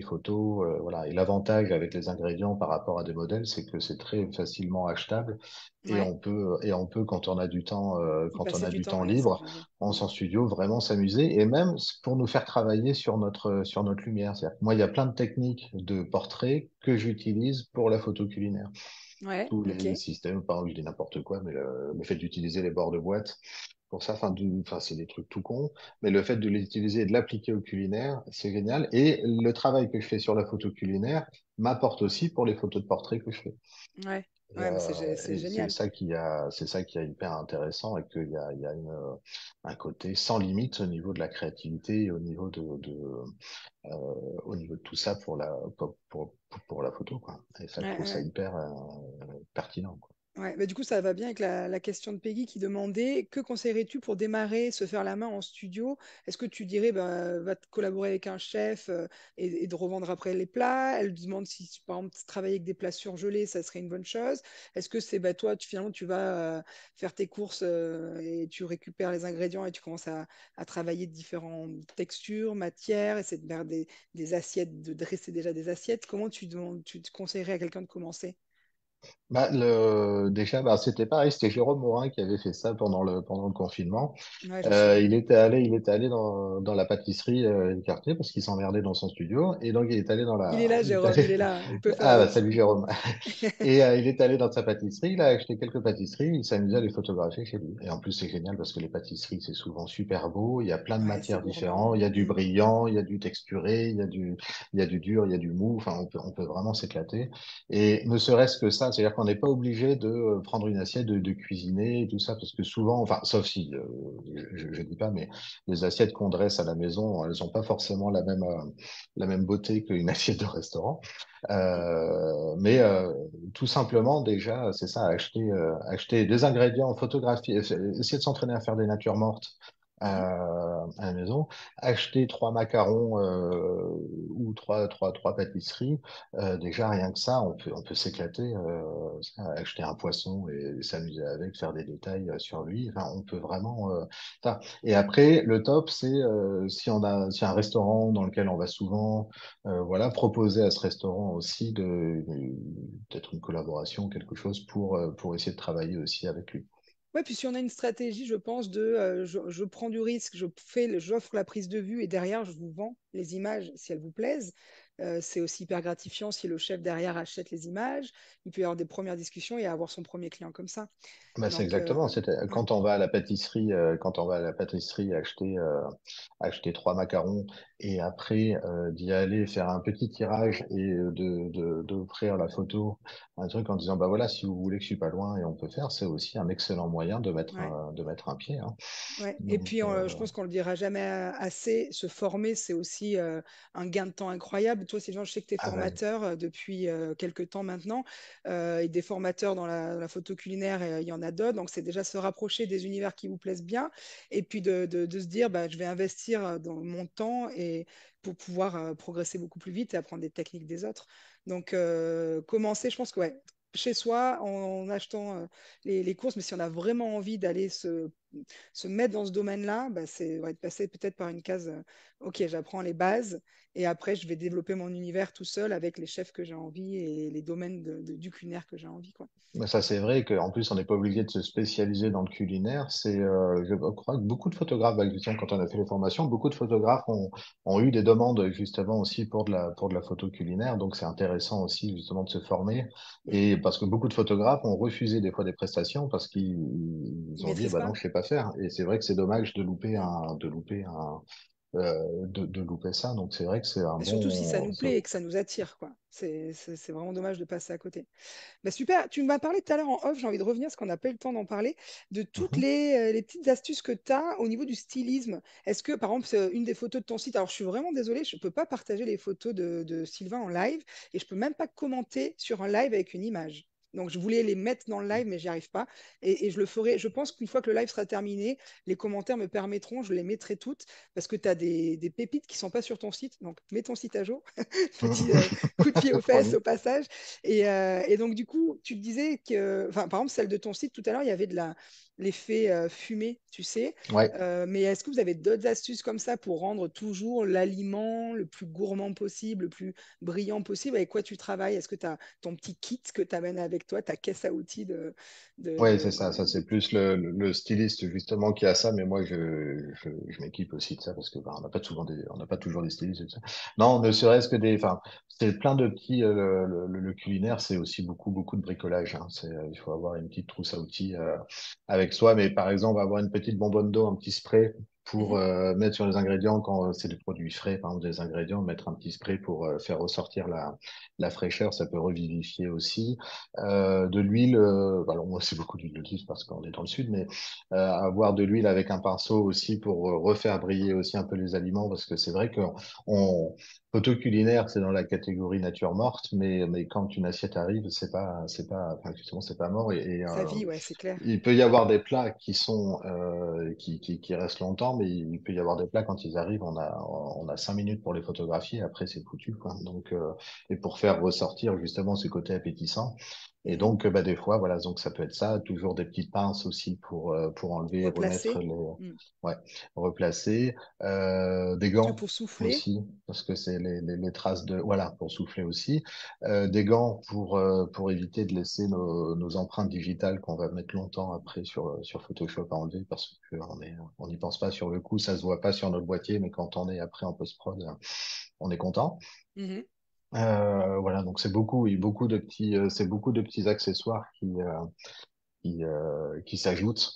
photos, voilà. Et l'avantage avec les ingrédients par rapport à des modèles, c'est que c'est très facilement achetable ouais. et on peut Y quand on passer a du du temps, temps ouais, c'est libre, génial. en Mhm. son studio, vraiment s'amuser et même pour nous faire travailler sur notre lumière. C'est-à-dire que moi, il y a plein de techniques de portrait que j'utilise pour la photo culinaire. Ouais, Tous ok. les systèmes, par exemple, je dis n'importe quoi, mais le fait d'utiliser les bords de boîte pour ça, enfin, c'est des trucs tout cons, mais le fait de l'utiliser et de l'appliquer au culinaire, c'est génial. Et le travail que je fais sur la photo culinaire m'apporte aussi pour les photos de portrait que je fais. Ouais, ouais, mais c'est Et génial. c'est ça qui est hyper intéressant et il y a un côté sans limite au niveau de la créativité et euh, au niveau de tout ça pour pour la photo, quoi. Et ça, je Ouais, trouve ça ouais. hyper pertinent, quoi. Ouais, bah, du coup, ça va bien avec la question de Peggy qui demandait que conseillerais-tu pour démarrer, se faire la main en studio? Est-ce que tu dirais, bah, va te collaborer avec un chef et de revendre après les plats? Elle demande si, par exemple, travailler avec des plats surgelés, ça serait une bonne chose. Est-ce que c'est bah, toi, finalement, tu vas faire tes courses et tu récupères les ingrédients et tu commences à travailler de différentes textures, matières, essayer de faire des assiettes, de dresser déjà des assiettes? Comment tu te conseillerais à quelqu'un de commencer? Déjà, c'était pareil, c'était Jérôme Morin qui avait fait ça pendant le confinement. Ouais, je me souviens. Il était allé dans la pâtisserie du quartier parce qu'il s'emmerdait dans son studio. Et donc, Il est là, il est Jérôme, il allé, est là, il peut faire ah, bah, avec. salut Jérôme. Et il est allé dans sa pâtisserie, il a acheté quelques pâtisseries, il s'amusait à les photographier chez lui. Et en plus, c'est génial parce que les pâtisseries, c'est souvent super beau, il y a plein de Ouais, c'est matières gourmand. différentes, il y a du Mm. brillant, il y a du texturé, il y a du dur, il y a du mou, enfin, on peut vraiment s'éclater. Et ne serait-ce que ça, c'est-à-dire qu'on n'est pas obligé de prendre une assiette, de cuisiner et tout ça, parce que souvent, enfin, sauf si, je dis pas, mais les assiettes qu'on dresse à la maison, elles n'ont pas forcément la même beauté qu'une assiette de restaurant. Mais tout simplement, déjà, c'est ça, acheter des ingrédients, photographier, essayer de s'entraîner à faire des natures mortes Mhm. à la maison, acheter trois macarons ou trois pâtisseries. Déjà, rien que ça, on peut s'éclater, acheter un poisson et s'amuser avec, faire des détails sur lui. Enfin, on peut vraiment. Ça. Et après, le top, c'est si un restaurant dans lequel on va souvent, voilà, proposer à ce restaurant aussi peut-être une collaboration, quelque chose pour essayer de travailler aussi avec lui. Ouais, puis si on a une stratégie, je pense, je prends du risque, j'offre la prise de vue et derrière, je vous vends les images si elles vous plaisent. C'est aussi hyper gratifiant si le chef derrière achète les images. Il peut y avoir des premières discussions et avoir son premier client comme ça. Bah, c'est Donc, exactement. ouais, Quand on va à la pâtisserie, quand on va à la pâtisserie acheter trois macarons et après d'y aller faire un petit tirage et d'offrir la photo, un truc en disant bah voilà si vous voulez que je suis pas loin et on peut faire, c'est aussi un excellent moyen ouais. de mettre un pied. Hein. Ouais. Et Donc puis, je pense qu'on le dira jamais assez, se former, c'est aussi un gain de temps incroyable. Toi, Sylvain, je sais que tu es ah bah, formateur depuis quelques temps maintenant, et des formateurs dans la photo culinaire, il y en a d'autres. Donc, c'est déjà se rapprocher des univers qui vous plaisent bien, et puis de se dire, bah, je vais investir dans mon temps et pour pouvoir progresser beaucoup plus vite et apprendre des techniques des autres. Donc, commencer, je pense que ouais, chez soi, en achetant les courses, mais si on a vraiment envie d'aller se mettre dans ce domaine-là, bah, c'est ouais, de passer peut-être par une case, ok, j'apprends les bases et après je vais développer mon univers tout seul avec les chefs que j'ai envie et les domaines du culinaire que j'ai envie, quoi. mais ça, c'est vrai qu'en plus, on n'est pas obligé de se spécialiser dans le culinaire. Je crois que beaucoup de photographes, bah, justement, quand on a fait les formations, beaucoup de photographes ont eu des demandes justement aussi pour de la photo culinaire. Donc, c'est intéressant aussi justement de se former. Mm. Et parce que beaucoup de photographes ont refusé des fois des prestations parce Ils qu'ils ont dit, maîtrisent bah pas. non, je sais pas faire. Et c'est vrai que c'est dommage Mm. de louper ça. Donc, c'est vrai que c'est un Et surtout si ça bon, nous plaît et que ça nous attire, quoi. C'est vraiment dommage de passer à côté. Bah, super, tu m'as parlé tout à l'heure en off, j'ai envie de revenir parce qu'on n'a pas eu le temps d'en parler, de toutes Mhm. les petites astuces que tu as au niveau du stylisme. Est-ce que, par exemple, c'est une des photos de ton site, alors je suis vraiment désolée, je ne peux pas partager les photos de Sylvain en live et je ne peux même pas commenter sur un live avec une image. Donc, je voulais les mettre dans le live, mais j'y arrive pas. Et je le ferai. Je pense qu'une fois que le live sera terminé, les commentaires me permettront, je les mettrai toutes parce que tu as des pépites qui sont pas sur ton site. Donc, mets ton site à jour. Petit coup de pied aux fesses Promis. au passage. Et donc, du coup, tu te disais que, enfin, par exemple, celle de ton site, tout à l'heure, il y avait l'effet fumée, tu sais. Ouais. Mais est-ce que vous avez d'autres astuces comme ça pour rendre toujours l'aliment le plus gourmand possible, le plus brillant possible? Avec quoi tu travailles? Est-ce que tu as ton petit kit que tu amènes avec toi, ta caisse à outils de, Oui, c'est de- ça. Ça, de- c'est plus le styliste justement qui a ça, mais moi, je m'équipe aussi de ça parce que on n'a pas souvent on n'a pas toujours des stylistes et tout ça. Non, ne serait-ce que enfin, c'est plein de petits. Le culinaire, c'est aussi beaucoup de bricolage. Hein. Il faut avoir une petite trousse à outils avec soi, mais par exemple, avoir une petite bonbonne d'eau, un petit spray. pour Mhm. mettre sur les ingrédients quand c'est des produits frais, par exemple des ingrédients, mettre un petit spray pour faire ressortir la fraîcheur, ça peut revivifier aussi. De l'huile, bah, alors moi c'est beaucoup d'huile d'olive parce qu'on est dans le sud, mais avoir de l'huile avec un pinceau aussi pour refaire briller aussi un peu les aliments, parce que c'est vrai que on, photo culinaire, c'est dans la catégorie nature morte, mais quand une assiette arrive, enfin, justement, c'est pas mort Ça vit, ouais, c'est clair. il peut y avoir des plats qui sont qui restent longtemps, mais il peut y avoir des plats quand ils arrivent, on a 5 minutes pour les photographier, après c'est foutu, quoi. Donc et pour faire ressortir justement ce côté appétissant. Et Mhm. donc bah des fois voilà, donc ça peut être ça, toujours des petites pinces aussi pour enlever et remettre Replacer. les Mm. ouais replacer des Parce que gants pour souffler, aussi parce que c'est les traces de voilà pour souffler aussi des gants pour éviter de laisser nos empreintes digitales qu'on va mettre longtemps après sur Photoshop à enlever parce on n'y pense pas sur le coup, ça se voit pas sur notre boîtier, mais quand on est après en post-prod, on est content. mhm. Voilà, donc c'est beaucoup, oui, c'est beaucoup de petits accessoires qui s'ajoutent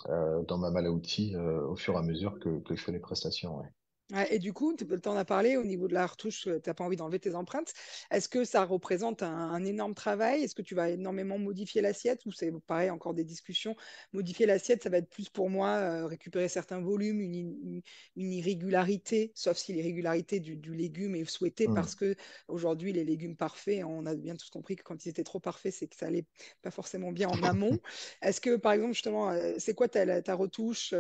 dans ma malle à outils au fur et à mesure que je fais les prestations. Ouais. Ouais, et du coup, tu en as parlé au niveau de la retouche, tu n'as pas envie d'enlever tes empreintes. Est-ce que ça représente un énorme travail? Est-ce que tu vas énormément modifier l'assiette ou c'est pareil, encore des discussions? Modifier l'assiette, ça va être plus pour moi récupérer certains volumes, une irrégularité, sauf si l'irrégularité du légume est souhaitée Hmm. parce que aujourd'hui, les légumes parfaits, on a bien tous compris que quand ils étaient trop parfaits, c'est que ça allait pas forcément bien en amont. Est-ce que, par exemple, justement, c'est quoi ta retouche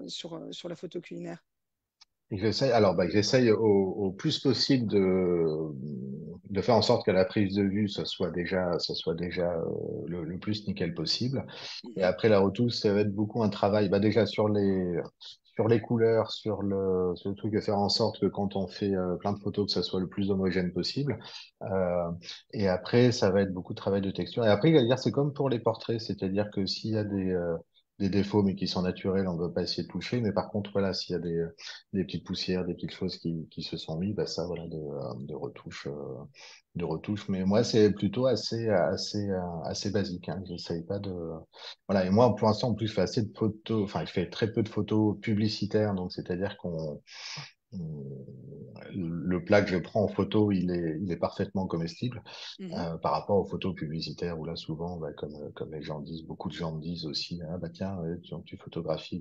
sur la photo culinaire? J'essaye au plus possible de faire en sorte que la prise de vue, ça soit déjà le plus nickel possible. Et Mhm. après, la retouche, ça va être beaucoup un travail, bah, déjà sur les couleurs, sur le truc de faire en sorte que quand on fait plein de photos, que ça soit le plus homogène possible. Euh, et après, ça va être beaucoup de travail de texture. Et après, il va dire, c'est comme pour les portraits, c'est-à-dire que s'il y a des défauts, mais qui sont naturels, on ne va pas essayer de toucher. Mais par contre, voilà, s'il y a des petites poussières, des petites choses qui se sont mises, bah ça, voilà, de retouches, de retouches. Mais moi, c'est plutôt assez basique. Hein. J'essaye pas de, voilà. Et moi, pour l'instant, en plus, je fais assez de photos, enfin, je fais très peu de photos publicitaires, donc c'est-à-dire le plat que je prends en photo, il est parfaitement comestible Mhm. par rapport aux photos publicitaires où là souvent, bah, comme les gens disent, beaucoup de gens me disent aussi, ah bah tiens, tu photographies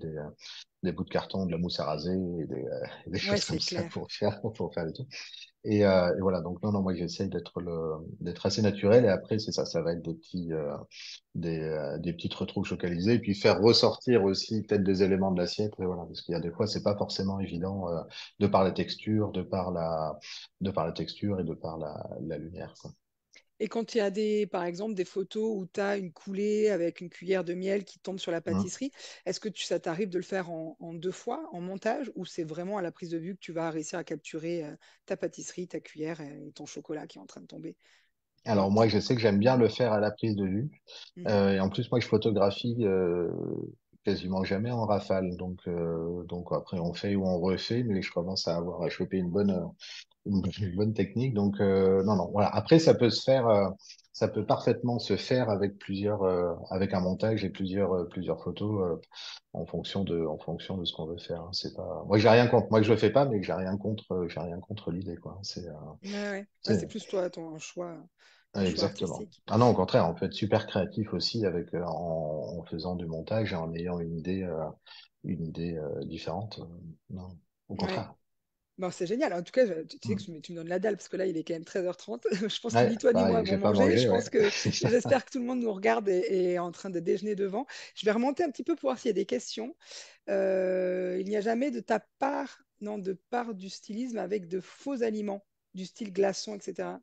des bouts de carton, de la mousse à raser et des Ouais, choses comme c'est ça clair. pour faire les trucs. Et voilà, donc non, non, moi j'essaye d'être assez naturel et après c'est ça, ça va être des petites retrouches localisées et puis faire ressortir aussi peut-être des éléments de l'assiette, et voilà, parce qu'il y a des fois c'est pas forcément évident de par la texture, de par la texture et de par la lumière, quoi. Et quand il y a par exemple, des photos où tu as une coulée avec une cuillère de miel qui tombe sur la Mm. pâtisserie, est-ce que ça t'arrive de le faire en deux fois, en montage, ou c'est vraiment à la prise de vue que tu vas réussir à capturer ta pâtisserie, ta cuillère et ton chocolat qui est en train de tomber dans Alors le moi plat? je sais que j'aime bien le faire à la prise de vue. Mhm. Et en plus moi je photographie quasiment jamais en rafale, donc après on fait ou on refait, mais je commence à choper une bonne technique. Donc, non, non, voilà. Après, ça peut parfaitement se faire avec un montage et plusieurs photos en fonction de ce qu'on veut faire. Hein. C'est pas, moi, j'ai rien contre. Moi, je le fais pas, mais j'ai rien contre l'idée, quoi. Ouais, ouais. Ouais, C'est c'est plus toi, ton choix, exactement. artistique. Ah non, au contraire, on peut être super créatif aussi en faisant du montage et en ayant une idée différente. Non, au Ouais. contraire. Bon, c'est génial. En tout cas, tu sais que tu me donnes la dalle parce que là, il est quand même 13h30. Je pense que Ouais, ni toi ni moi bah, avons j'ai pas mangé. mangé, Je ouais. pense que C'est ça. j'espère que tout le monde nous regarde et est en train de déjeuner devant. Je vais remonter un petit peu pour voir s'il y a des questions. Il n'y a jamais de ta part, non, de part du stylisme avec de faux aliments, du style glaçon, etc. Alors,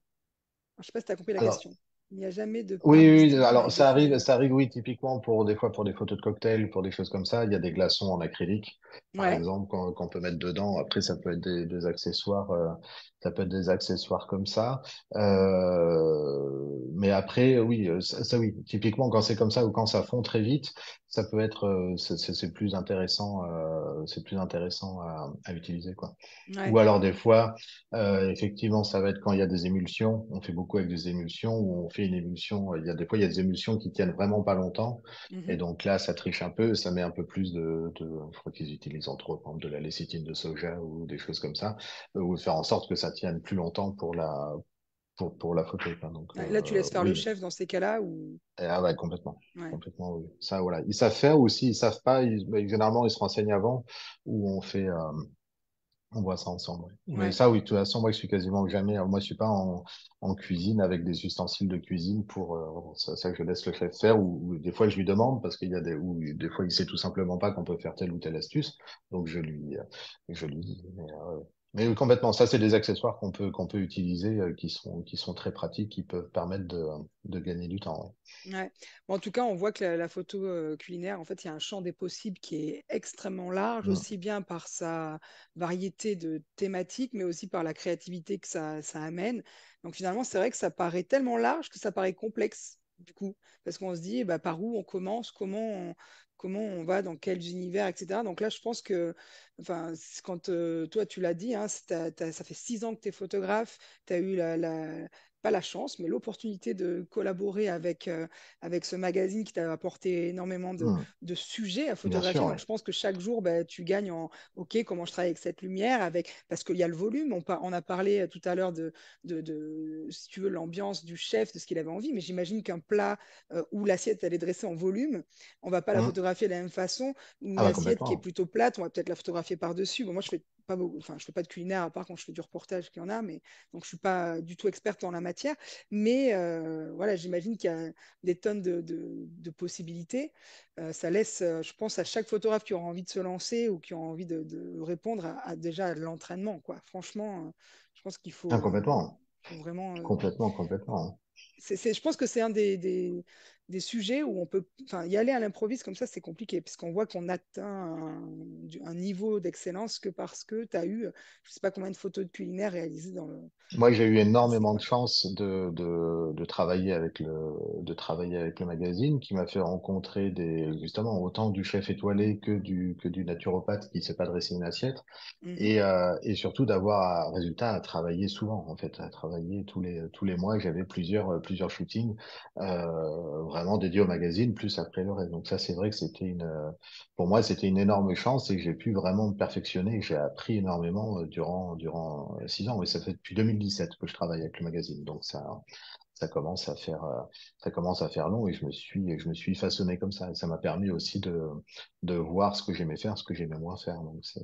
je ne sais pas si tu as compris la Alors, question. Il n'y a jamais de part oui, du oui, oui, stylisme alors avec de ça faux arrive, aliments. ça arrive, oui, typiquement des fois pour des photos de cocktails, pour des choses comme ça, il y a des glaçons en acrylique, par Ouais. exemple, qu'on peut mettre dedans. Après, ça peut être des accessoires, ça peut être des accessoires comme ça. Mais après, oui, oui, typiquement quand c'est comme ça ou quand ça fond très vite, ça peut être, c'est plus intéressant à utiliser, quoi. Ou Ouais. alors des fois, effectivement, ça va être quand il y a des émulsions. On fait beaucoup avec des émulsions où on fait une émulsion. Il y a des fois, il y a des émulsions qui tiennent vraiment pas longtemps. Et Mhm. donc là, ça triche un peu, ça met un peu plus je crois qu'ils utilisent entre autres, par exemple, de la lécithine de soja ou des choses comme ça, ou faire en sorte que ça tienne plus longtemps pour la photo, quoi. Donc, Ouais, là, tu laisses faire le oui. chef dans ces cas-là ou... Ah ouais, complètement. Ouais. Complètement, oui. Ça, voilà. Ils savent faire ou s'ils savent pas, généralement, ils se renseignent avant ou on voit ça ensemble. Ouais. Mais Ouais. ça, oui, de toute façon, moi, je suis quasiment jamais, moi, je suis pas en cuisine avec des ustensiles de cuisine voilà, ça que je laisse le chef faire ou des fois, je lui demande parce qu'il y a ou des fois, il sait tout simplement pas qu'on peut faire telle ou telle astuce. Donc, je lui dis. Mais oui, complètement, ça, c'est des accessoires qu'on peut utiliser, qui sont très pratiques, qui peuvent permettre de gagner du temps. Ouais. Bon, en tout cas, on voit que la photo culinaire, en fait, il y a un champ des possibles qui est extrêmement large, Ouais. Mm. aussi bien par sa variété de thématiques, mais aussi par la créativité que ça amène. Donc finalement, c'est vrai que ça paraît tellement large que ça paraît complexe, du coup, parce qu'on se dit, eh ben, par où on commence, comment on va, dans quels univers, etc. Donc là, je pense que, enfin, quand toi, tu l'as dit, hein, ça fait 6 ans que tu es photographe, tu as eu pas la chance, mais l'opportunité de collaborer avec ce magazine qui t'a apporté énormément Mm. de sujets à Bien photographier. sûr, Donc, oui. je pense que chaque jour, bah, tu gagnes en OK, comment je travaille avec cette lumière, parce qu'il y a le volume. On a parlé tout à l'heure si tu veux, l'ambiance du chef, de ce qu'il avait envie, mais j'imagine qu'un plat où l'assiette, elle est dressée en volume, on va pas la Mm. photographier de la même façon. Une Ah bah assiette qui est complètement. plutôt plate, on va peut-être la photographier par-dessus. Bon, moi, je fais pas beaucoup, enfin, je fais pas de culinaire à part quand je fais du reportage qu'il y en a, mais donc je suis pas du tout experte en la matière. Mais voilà, j'imagine qu'il y a des tonnes de possibilités. Ça laisse, je pense, à chaque photographe qui aura envie de se lancer ou qui aura envie de répondre déjà à l'entraînement, quoi. Franchement, je pense qu'il Ah, faut, complètement. faut vraiment. Complètement, complètement. Je pense que c'est un des sujets où on peut, enfin, y aller à l'improviste comme ça, c'est compliqué, puisqu'on voit qu'on atteint un niveau d'excellence que parce que tu as eu, je sais pas combien de photos de culinaire réalisées Moi, j'ai eu dans ces énormément de quoi. chance de travailler avec le magazine qui m'a fait rencontrer justement, autant du chef étoilé que du naturopathe qui sait pas dresser une assiette. Mhm, Et surtout d'avoir un résultat à travailler souvent, en fait, à travailler tous les mois. J'avais plusieurs shootings, vraiment dédiés au magazine, plus après le reste. Donc ça, c'est vrai que pour moi, c'était une énorme chance et que j'ai pu vraiment me perfectionner. J'ai appris énormément durant 6 ans. Oui, ça fait depuis 2017 que je travaille avec le magazine. Donc ça commence à ça commence à faire long et je me suis façonné comme ça. Et ça m'a permis aussi de voir ce que j'aimais faire, ce que j'aimais moins faire. Donc c'est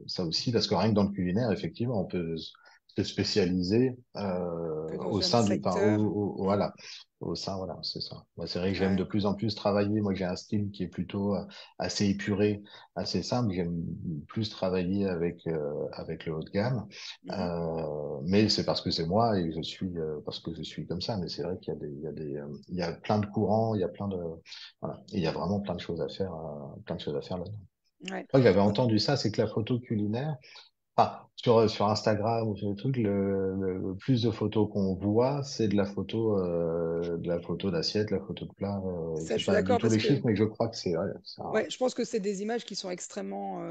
ça aussi, parce que rien que dans le culinaire, effectivement, on peut se spécialiser que dans au un sein secteur. Mm, voilà, au sein, voilà, c'est ça. Moi, c'est vrai que j'aime de ouais, plus en plus travailler. Moi, j'ai un style qui est plutôt assez épuré, assez simple. J'aime plus travailler avec le haut de gamme, mhm, mais c'est parce que c'est moi et parce que je suis comme ça. Mais c'est vrai qu'il y a il y a plein de courants, il y a voilà, et il y a vraiment plein de choses à faire là. ouais. Je crois que j'avais Bon, entendu ça, c'est que la photo culinaire, sur Instagram ou sur les trucs, le plus de photos qu'on voit, c'est de la photo d'assiette, la photo de plat. ça, J'ai je suis pas du d'accord tout parce les que chiffres, mais je crois que c'est, ouais, ouais, je pense que c'est des images qui sont extrêmement,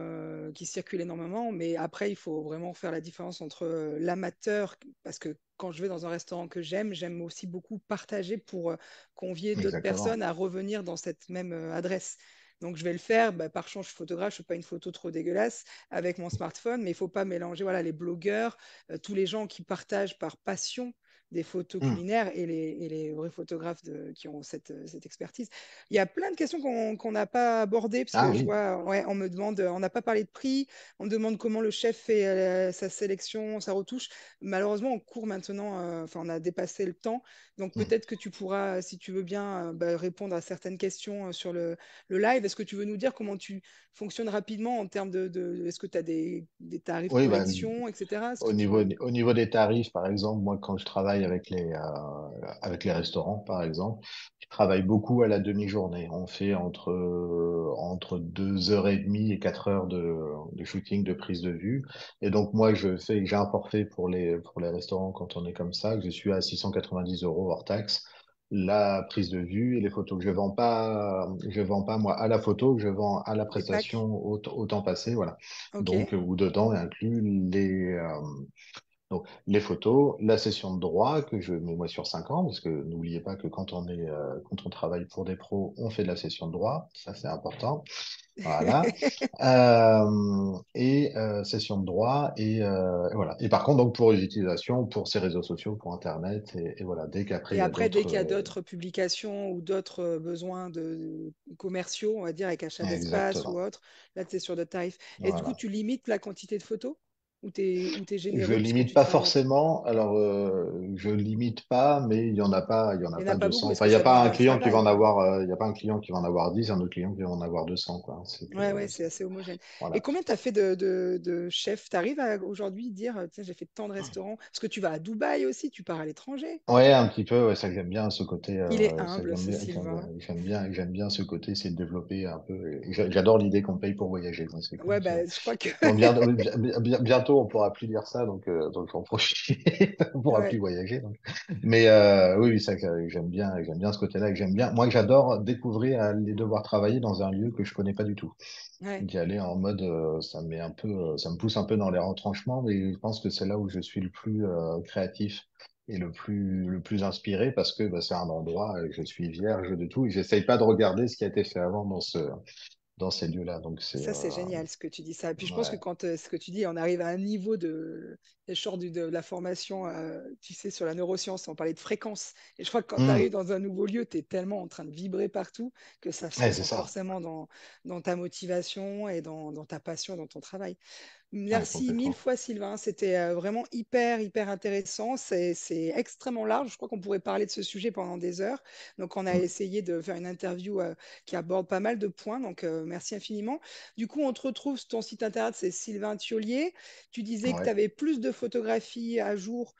qui circulent énormément, mais après, il faut vraiment faire la différence entre l'amateur, parce que quand je vais dans un restaurant que j'aime aussi beaucoup partager pour convier d'autres personnes exactement. à revenir dans cette même adresse. Donc, je vais le faire, bah, par chance, je suis photographe, je ne fais pas une photo trop dégueulasse avec mon smartphone, mais il ne faut pas mélanger voilà, les blogueurs, tous les gens qui partagent par passion des photos Hmm. culinaires et les vrais photographes qui ont cette expertise. Il y a plein de questions qu'on n'a pas abordées, parce Ah que je oui. vois, ouais, on me demande, on n'a pas parlé de prix, on me demande comment le chef fait sa sélection, sa retouche. Malheureusement, on court maintenant, enfin, on a dépassé le temps, donc Hmm. peut-être que tu pourras, si tu veux bien, bah, répondre à certaines questions sur le live. Est-ce que tu veux nous dire comment tu fonctionnes rapidement en termes est-ce que tu as des tarifs de Oui, bah, collection, etc. Est-ce que tu peux... au niveau des tarifs, par exemple, moi, quand je travaille avec les restaurants, par exemple, je travaille beaucoup à la demi-journée. On fait entre 2h30 et 4 heures de shooting, de prise de vue. Et donc, moi, j'ai un forfait pour les restaurants quand on est comme ça, que je suis à 690 € hors taxe. la prise de vue et les photos. Je vends pas moi à la photo, je vends à la Les packs. prestation au temps passé, voilà. Ok. Donc, où dedans est inclus donc, les photos, la session de droit que je mets moi sur 5 ans, parce que n'oubliez pas que quand on travaille pour des pros, on fait de la session de droit, ça c'est important. Voilà. Session de droit et voilà. Et par contre, donc pour les utilisations, pour ces réseaux sociaux, pour Internet, et voilà. Dès qu'après, Et il y a après, dès d'autres. qu'il y a d'autres publications ou d'autres besoins commerciaux, on va dire, avec achat d'espace ou Exactement. autre, là, tu es sur d'autres tarifs. Et du coup, Voilà. tu limites la quantité de photos ou t'es Je généreux puisque limite tu te pas permets. forcément. Alors, je limite pas, mais il y en Il a n'y en a pas pas 200. beaucoup parce Enfin, que il n'y a ça pas demande un un client qui va travail, en quoi. avoir, il y a pas un client qui va en avoir 10, un autre client qui va en avoir 200, quoi. Ouais, ouais, c'est assez homogène. Et Voilà. combien tu as fait de chefs? Tu arrives à aujourd'hui dire, tiens, j'ai fait tant de restaurants? Parce que tu vas à Dubaï aussi, tu pars à l'étranger. Ouais, un petit peu, ouais, ça que j'aime bien ce côté, Il est humble, ce Sylvain. j'aime bien ce côté, c'est de développer un peu. Et j'adore l'idée qu'on paye pour voyager, moi, c'est cool. Ouais, bah, je crois que. Bon, bientôt, on pourra plus dire ça, donc j'en profite. On pourra plus Ouais, voyager. Donc. Mais oui, oui, ça, j'aime bien ce côté-là, et j'aime bien. Moi, j'adore découvrir, aller devoir travailler dans un lieu que je connais pas du tout. ouais. D'y aller en mode, ça me met un peu, ça me pousse un peu dans les retranchements, mais je pense que c'est là où je suis le plus créatif et le plus inspiré parce que bah, c'est un endroit, je suis vierge de tout et j'essaye pas de regarder ce qui a été fait avant dans ces lieux-là. Donc c'est, Ça, c'est génial ce que tu dis ça. Et puis je pense que ouais. quand ce que tu dis, on arrive à un niveau je sors de la formation, tu sais, sur la neuroscience, on parlait de fréquence. Et je crois que quand tu Hmm. arrives dans un nouveau lieu, tu es tellement en train de vibrer partout que ça se Ouais, c'est ressent ça. forcément dans ta motivation et dans ta passion, dans ton travail. Ouais, Merci mille complètement. fois, Sylvain. C'était vraiment hyper intéressant. C'est extrêmement large. Je crois qu'on pourrait parler de ce sujet pendant des heures. Donc, on a Hmm. essayé de faire une interview qui aborde pas mal de points. Donc, merci infiniment. Du coup, on te retrouve sur ton site internet, c'est Sylvain Thiolier. Tu disais que tu Ouais. avais plus de photographies à jour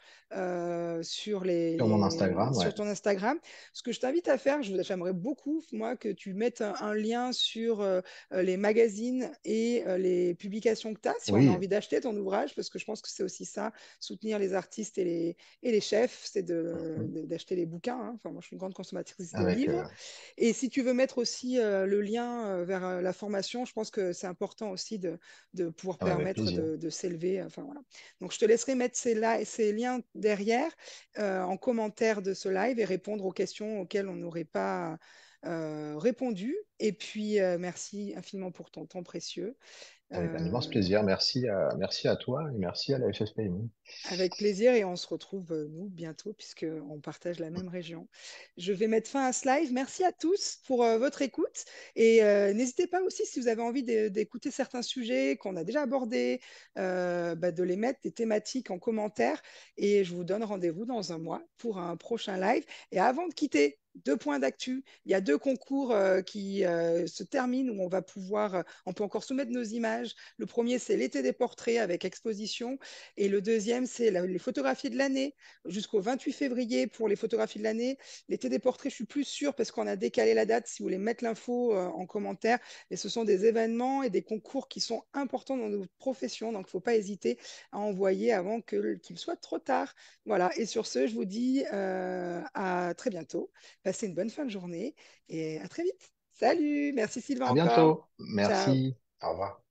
sur Sur mon Instagram, ouais. sur ton Instagram. Ce que je t'invite à faire, j'aimerais beaucoup, moi, que tu mettes un lien sur les magazines et les publications que tu as, si on a Oui. envie d'acheter ton ouvrage, parce que je pense que c'est aussi ça, soutenir les artistes et les chefs, c'est Mhm. d'acheter les bouquins, hein. Enfin, moi, je suis une grande consommatrice de Avec, livres. Et si tu veux mettre aussi le lien vers la formation, je pense que c'est important aussi de pouvoir avec permettre plaisir. de s'élever. Enfin, voilà. Donc, je te laisserai mettre ces liens derrière en commentaire de ce live et répondre aux questions auxquelles on n'aurait pas répondu. Et puis, merci infiniment pour ton temps précieux. Avec un immense Euh, plaisir. Merci à toi et merci à la FFPMI. Avec plaisir et on se retrouve, nous, bientôt, puisqu'on partage la même région. Je vais mettre fin à ce live. Merci à tous pour votre écoute. Et n'hésitez pas aussi, si vous avez envie d'écouter certains sujets qu'on a déjà abordés, de les mettre des thématiques en commentaire. Et je vous donne rendez-vous dans un mois pour un prochain live. Et avant de quitter, deux points d'actu. Il y a deux concours qui se terminent où on peut encore soumettre nos images. Le premier, c'est l'été des portraits avec exposition. Et le deuxième, c'est les photographies de l'année, jusqu'au 28 février pour les photographies de l'année. L'été des portraits, je suis plus sûre parce qu'on a décalé la date, si vous voulez mettre l'info en commentaire. Mais ce sont des événements et des concours qui sont importants dans notre profession, donc il ne faut pas hésiter à envoyer avant qu'il soit trop tard. Voilà, et sur ce, je vous dis à très bientôt. Passez une bonne fin de journée et à très vite. Salut, merci Sylvain À encore. bientôt. Ciao. Merci. Au revoir.